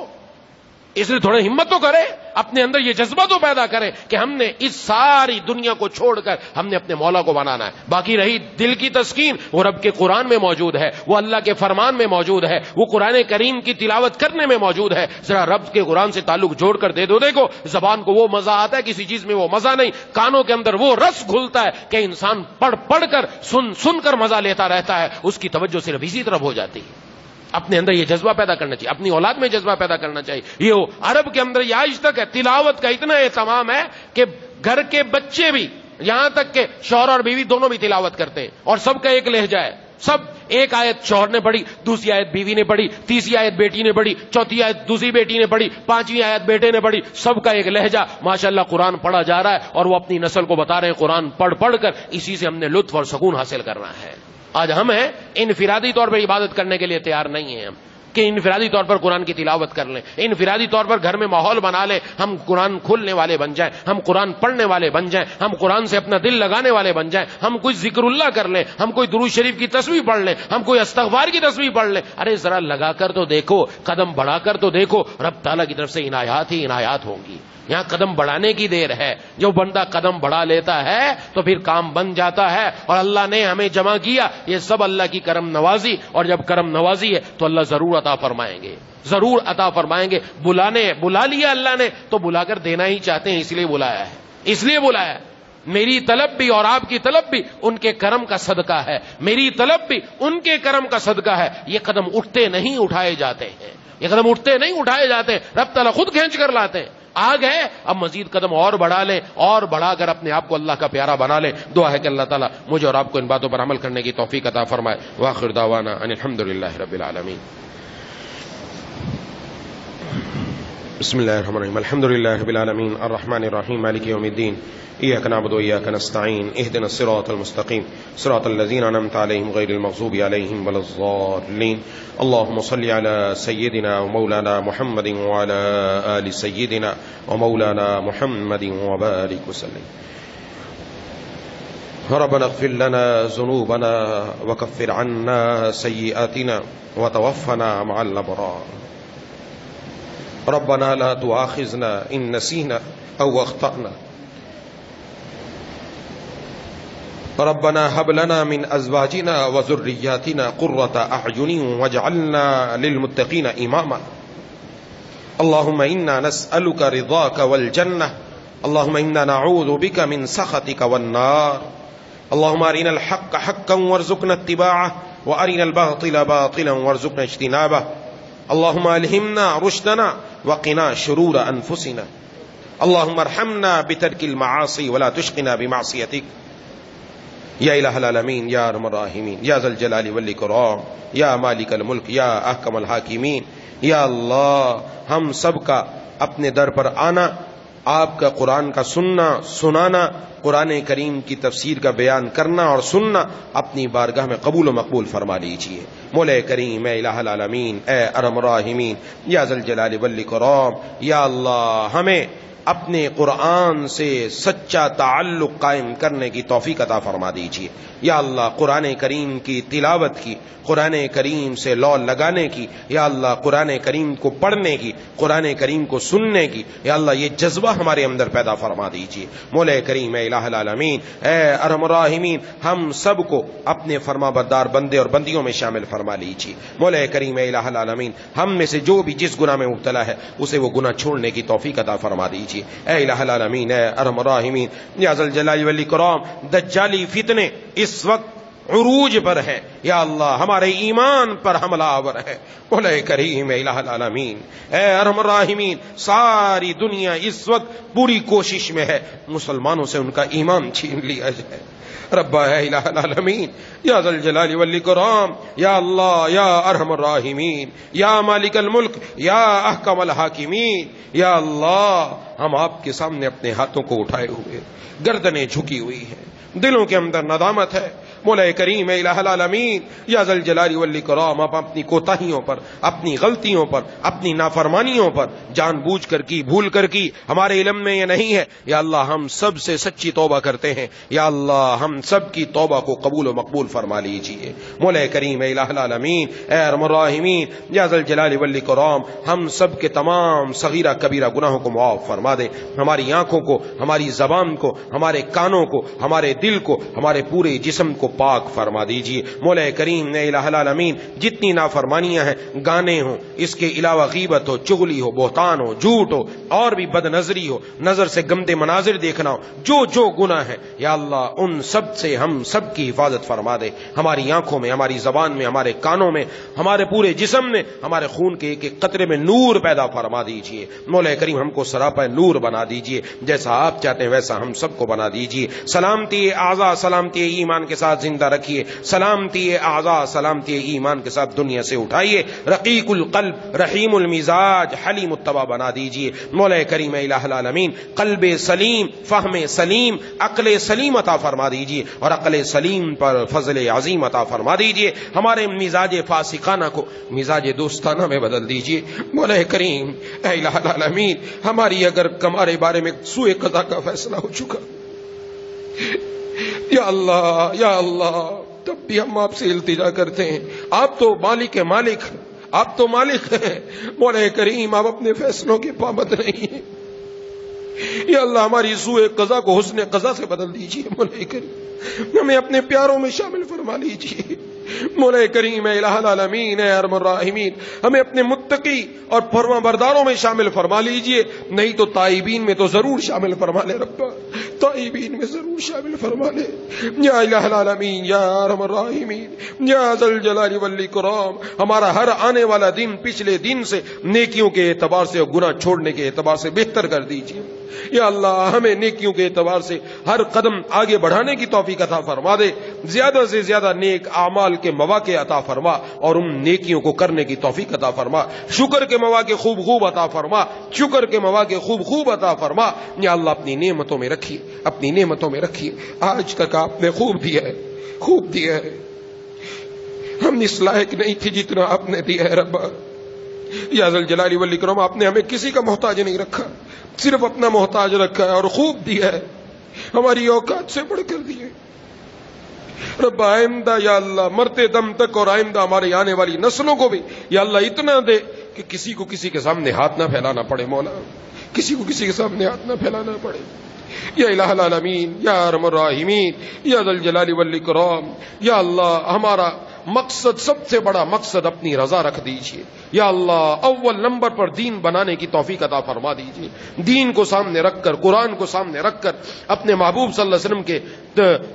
اس لیے تھوڑا ہمت تو کرے، اپنے اندر یہ جذبہ تو پیدا کرے کہ ہم نے اس ساری دنیا کو چھوڑ کر ہم نے اپنے مولا کو بنانا ہے. باقی رہی دل کی تسکین، وہ رب کے قرآن میں موجود ہے، وہ اللہ کے فرمان میں موجود ہے، وہ قرآن کریم کی تلاوت کرنے میں موجود ہے. ذرا رب کے قرآن سے تعلق جوڑ کر دے دو. دیکھو زبان کو وہ مزہ آتا ہے، کسی چیز میں وہ مزہ نہیں. کانوں کے اندر وہ رس گھلتا ہے کہ انسان پڑھ کر سن کر مزہ لیتا رہتا ہے. اس کی توجہ صرف اسی طرف ہو جاتی ہے. اپنے اندر یہ جذبہ پیدا کرنا چاہیے، اپنی اولاد میں جذبہ پیدا کرنا چاہیے. یہ عرب کے اندر یہ آج تک ہے، تلاوت کا اتنا اہتمام ہے کہ گھر کے بچے بھی، یہاں تک کہ شوہر اور بیوی دونوں بھی تلاوت کرتے ہیں، اور سب کا ایک لہجہ ہے. سب ایک آیت شوہر نے پڑھی، دوسری آیت بیوی نے پڑھی، تیسری آیت بیٹی نے پڑھی، چوتھی آیت دوسری بیٹی نے پڑھی، پانچویں آیت بیٹے نے پڑھی. سب کا ایک لہجہ. ماشاءاللہ قرآن پڑھا جا رہا ہے، اور وہ اپنی نسل کو بتا رہے ہیں قرآن پڑھ کر اسی سے ہم نے لطف اور سکون حاصل کرنا ہے. آج ہم ہیں انفرادی طور پر عبادت کرنے کے لیے تیار نہیں ہیں ہم کہ انفرادی طور پر قرآن کی تلاوت کر لیں، انفرادی طور پر گھر میں ماحول بنا لیں، ہم قرآن کھولنے والے بن جائیں، ہم قرآن پڑھنے والے بن جائیں، ہم قرآن سے اپنا دل لگانے والے بن جائیں، ہم کوئی ذکر اللہ کر لیں، ہم کوئی درود شریف کی تسبیح پڑھ لیں، ہم کوئی استغفار کی تسبیح پڑھ لیں. ارے ذرا لگا کر تو دیکھو، قدم بڑھا کر تو دیکھو، رب تعالیٰ کی طرف سے عنایات ہی عنایات ہوں گی. یہاں قدم بڑھانے کی دیر ہے. جو بندہ قدم بڑھا لیتا ہے تو پھر کام بن جاتا ہے. اور اللہ نے ہمیں جمع کیا، یہ سب اللہ کی کرم نوازی. اور جب کرم نوازی ہے تو اللہ ضرور عطا فرمائیں گے، ضرور عطا فرمائیں گے. بلا لیا اللہ نے تو بلا کر دینا ہی چاہتے ہیں، اس لیے بلایا ہے، اس لیے بلایا ہے. میری طلب بھی اور آپ کی طلب بھی ان کے کرم کا صدقہ ہے، میری طلب بھی ان کے کرم کا صدقہ ہے. یہ قدم اٹھتے نہیں اٹھائے جاتے ہیں، یہ قدم اٹھتے نہیں اٹھائے جاتے، رب تعالیٰ خود کھینچ کر لاتے ہیں. آ گئے، اب مزید قدم اور بڑھا لیں، اور بڑھا کر اپنے آپ کو اللہ کا پیارا بنا لیں. دعا ہے کہ اللہ تعالیٰ مجھے اور آپ کو ان باتوں پر عمل کرنے کی توفیق عطا فرمائے. وآخر دعوانا ان الحمدللہ رب العالمین. بسم اللہ الرحمن الرحیم. الحمدللہ رب العالمین الرحمن الرحیم مالک یوم الدین. ایاک نعبد و ایاک نستعین. اهدنا الصراط المستقیم صراط الذین انعمت علیہم غیر المغضوب علیہم ولا الضالین. اللهم صل على سيدنا ومولانا محمد وعلى آل سيدنا ومولانا محمد وبارك وسلم. ربنا اغفر لنا ذنوبنا وكفر عنا سيئاتنا وتوفنا مع الأبرار. ربنا لا تؤاخذنا إن نسينا أو أخطأنا. ربنا هب لنا من ازواجنا وذرياتنا قرة اعين واجعلنا للمتقين اماما. اللهم انا نسألك رضاك والجنة، اللهم انا نعوذ بك من سخطك والنار. اللهم ارنا الحق حقا وارزقنا اتباعه وارنا الباطل باطلا وارزقنا اجتنابه. اللهم الهمنا رشدنا وقنا شرور انفسنا. اللهم ارحمنا بترك المعاصي ولا تشقنا بمعصيتك. یا الہ العالمین، یا ارحم الراحمین، یا ذا الجلال والاکرام، یا مالک الملک، یا احکم الحاکمین. یا اللہ، ہم سب کا اپنے در پر آنا، آپ کا قرآن کا سننا سنانا، قرآن کریم کی تفسیر کا بیان کرنا اور سننا اپنی بارگاہ میں قبول و مقبول فرما لیجیے. مولا کریم، اے الہ العالمین، اے ارحم الراحمین، یا ذا الجلال والاکرام، یا اللہ ہمیں اپنے قرآن سے سچا تعلق قائم کرنے کی توفیق عطا فرما دیجیے. یا اللہ قرآن کریم کی تلاوت کی، قرآن کریم سے لو لگانے کی، یا اللہ قرآن کریم کو پڑھنے کی، قرآن کریم کو سننے کی، یا اللہ یہ جذبہ ہمارے اندر پیدا فرما دیجیے. مولا کریم، اے الہ العالمین، اے ارحم الراحمین، ہم سب کو اپنے فرما بردار بندے اور بندیوں میں شامل فرما لیجیے. مولا کریم، اے الہ العالمین، ہم میں سے جو بھی جس گناہ میں مبتلا ہے اسے وہ گناہ چھوڑنے کی توفیق عطا فرما دیجیے. اے الہ العالمین، اے ارحم الراحمین، یا ذا الجلال والاکرام، دجالی فتنے اس وقت عروج پر ہے، یا اللہ ہمارے ایمان پر حملہ آور ہے. مولا کریم، اے الہ العالمین، اے ارحم الراحمین، ساری دنیا اس وقت پوری کوشش میں ہے مسلمانوں سے ان کا ایمان چھین لیا جائے. رب اے الہ العالمین، یا ذا الجلال والاکرام، یا اللہ، یا ارحم الراحمین، یا مالک الملک، یا احکم الحاکمین، یا اللہ ہم آپ کے سامنے اپنے ہاتھوں کو اٹھائے ہوئے، گردنیں جھکی ہوئی ہیں، دلوں کے اندر ندامت ہے. مولا کریم، اے الہ العالمین، یا ذا الجلال والاکرام، آپ اپنی کوتاہیوں پر، اپنی غلطیوں پر، اپنی نافرمانیوں پر جان بوجھ کر کی، بھول کر کی، ہمارے علم میں یہ نہیں ہے. یا اللہ ہم سب سے سچی توبہ کرتے ہیں، یا اللہ ہم سب کی توبہ کو قبول و مقبول فرما لیجیے. مولا کریم، اے الہ العالمین، اے ارحم الراحمین، یا ذا الجلال والاکرام، ہم سب کے تمام صغیرہ کبیرہ گناہوں کو معاف فرما دے. ہماری آنکھوں کو، ہماری زبان کو، ہمارے کانوں کو، ہمارے دل کو، ہمارے پورے جسم کو پاک فرما دیجیے. مولا کریم، اے الہ العالمین، جتنی نافرمانیاں ہیں، گانے ہوں، اس کے علاوہ غیبت ہو، چغلی ہو، بہتان ہو، جھوٹ ہو، اور بھی بد نظری ہو، نظر سے گندے مناظر دیکھنا ہو، جو گناہ ہے، یا اللہ ان سب سے ہم سب کی حفاظت فرما دے. ہماری آنکھوں میں، ہماری زبان میں، ہمارے کانوں میں، ہمارے پورے جسم میں، ہمارے خون کے ایک ایک قطرے میں نور پیدا فرما دیجیے. مولا کریم ہم کو سراپا نور بنا دیجیے، جیسا آپ چاہتے ہیں ویسا ہم سب کو بنا دیجیے. سلامتی اعضاء، سلامتی ایمان کے ساتھ ساتھ زندہ رکھیے، سلامتی اعضاء سلامتی ایمان کے ساتھ دنیا سے اٹھائیے، رقیق القلب رحیم المزاج حلیم الطبع بنا دیجیے مولا کریم الہ العالمین، قلب سلیم، فہم سلیم، عقل سلیم عطا فرما دیجیے، اور عقل سلیم پر فضل عظیم عطا فرما دیجیے، ہمارے مزاج فاسقانہ کو مزاج دوستانہ میں بدل دیجیے مولا کریم الہ العالمین۔ ہماری اگر ہمارے بارے میں سوء قضا کا فیصلہ ہو چکا یا اللہ تب بھی ہم آپ سے التجا کرتے ہیں، آپ تو مالک آپ تو مالک ہیں مولا کریم، آپ اپنے فیصلوں کے پابند نہیں ہیں یا اللہ، ہماری سوء قضا کو حسن قضا سے بدل دیجیے مولا کریم، ہمیں اپنے پیاروں میں شامل فرما لیجیے مولا کریم الہ العالمین اے ارحم الراحمین، ہمیں اپنے متقی اور فرما برداروں میں شامل فرما لیجیے، نہیں تو تائبین میں تو ضرور شامل فرما لے ربا، تائبین میں ضرور شامل فرما لے یا الہ العالمین یا ارحم الراحمین یا ذا الجلال والاکرام۔ ہمارا ہر آنے والا دن پچھلے دن سے نیکیوں کے اعتبار سے اور گناہ چھوڑنے کے اعتبار سے بہتر کر دیجیے یا اللہ، ہمیں نیکیوں کے اعتبار سے ہر قدم آگے بڑھانے کی توفیق عطا فرما دے، زیادہ سے زیادہ نیک اعمال کے مواقع عطا فرما اور ان نیکیوں کو کرنے کی توفیق عطا فرما، شکر کے مواقع خوب عطا فرما، شکر کے مواقع خوب عطا فرما یا اللہ، اپنی نعمتوں میں رکھیے، اپنی نعمتوں میں رکھیے، آج تک آپ نے خوب دیا ہے، ہم اس لائق نہیں تھے جتنا آپ نے دیا ہے ربا یا ذا الجلال والاکرام، آپ نے ہمیں کسی کا محتاج نہیں رکھا، صرف اپنا محتاج رکھا ہے اور خوب دیا ہے، ہماری اوقات سے بڑھ کر دیے رب۔ آئندہ یا اللہ مرتے دم تک اور آئندہ ہمارے آنے والی نسلوں کو بھی یا اللہ اتنا دے کہ کسی کو کسی کے سامنے ہاتھ نہ پھیلانا پڑے مولا، کسی کو کسی کے سامنے ہاتھ نہ پھیلانا پڑے یا الہ العالمین یا ارحم الراحمین یا ذا الجلال والاکرام یا اللہ، ہمارا مقصد سب سے بڑا مقصد اپنی رضا رکھ دیجیے یا اللہ، اول نمبر پر دین بنانے کی توفیق عطا فرما دیجیے، دین کو سامنے رکھ کر، قرآن کو سامنے رکھ کر، اپنے محبوب صلی اللہ علیہ وسلم کے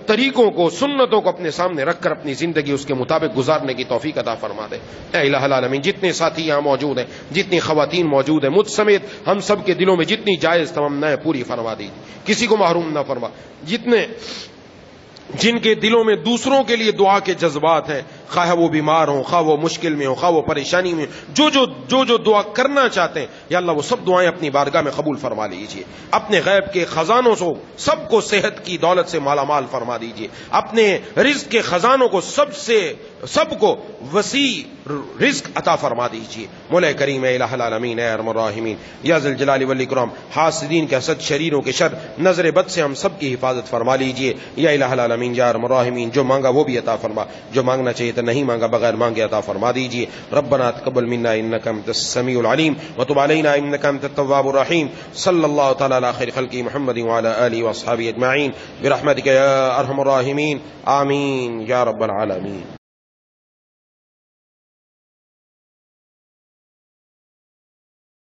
طریقوں کو، سنتوں کو اپنے سامنے رکھ کر اپنی زندگی اس کے مطابق گزارنے کی توفیق عطا فرما دے اے الہ العالمین۔ جتنے ساتھی یہاں موجود ہیں، جتنی خواتین موجود ہیں، مجھ سمیت ہم سب کے دلوں میں جتنی جائز تمنائیں پوری فرما دیجیے، کسی کو محروم نہ فرما، جن کے دلوں میں دوسروں کے لیے دعا کے جذبات ہیں، خواہ وہ بیمار ہوں، خواہ وہ مشکل میں ہوں، خواہ وہ پریشانی میں ہوں، جو دعا کرنا چاہتے ہیں یا اللہ وہ سب دعائیں اپنی بارگاہ میں قبول فرما لیجیے، اپنے غیب کے خزانوں سے سب کو صحت کی دولت سے مالا مال فرما دیجیے، اپنے رزق کے خزانوں کو سب کو وسیع رزق عطا فرما دیجیے مولا کریم الہ العالمین اے ارحم الراحمین یا ذا الجلال والاکرام۔ حاسدین کے حسد، شریروں کے شر، نظر بد سے ہم سب کی حفاظت فرما لیجیے یا الہ العالمین یا ارحم الراحمین۔ جو مانگا وہ بھی عطا فرما، جو مانگنا چاہیے تو نہیں مانگا بغیر مانگے عطا فرما دیجیے۔ ربنا تقبل منا انک انت السمیع العلیم وتب علینا انک انت التواب الرحیم۔ صلی اللہ تعالی علی خیر خلق محمد وعلی آلہ واصحابہ اجمعین برحمتک یا ارحم الراحمین، آمین یا رب العالمین۔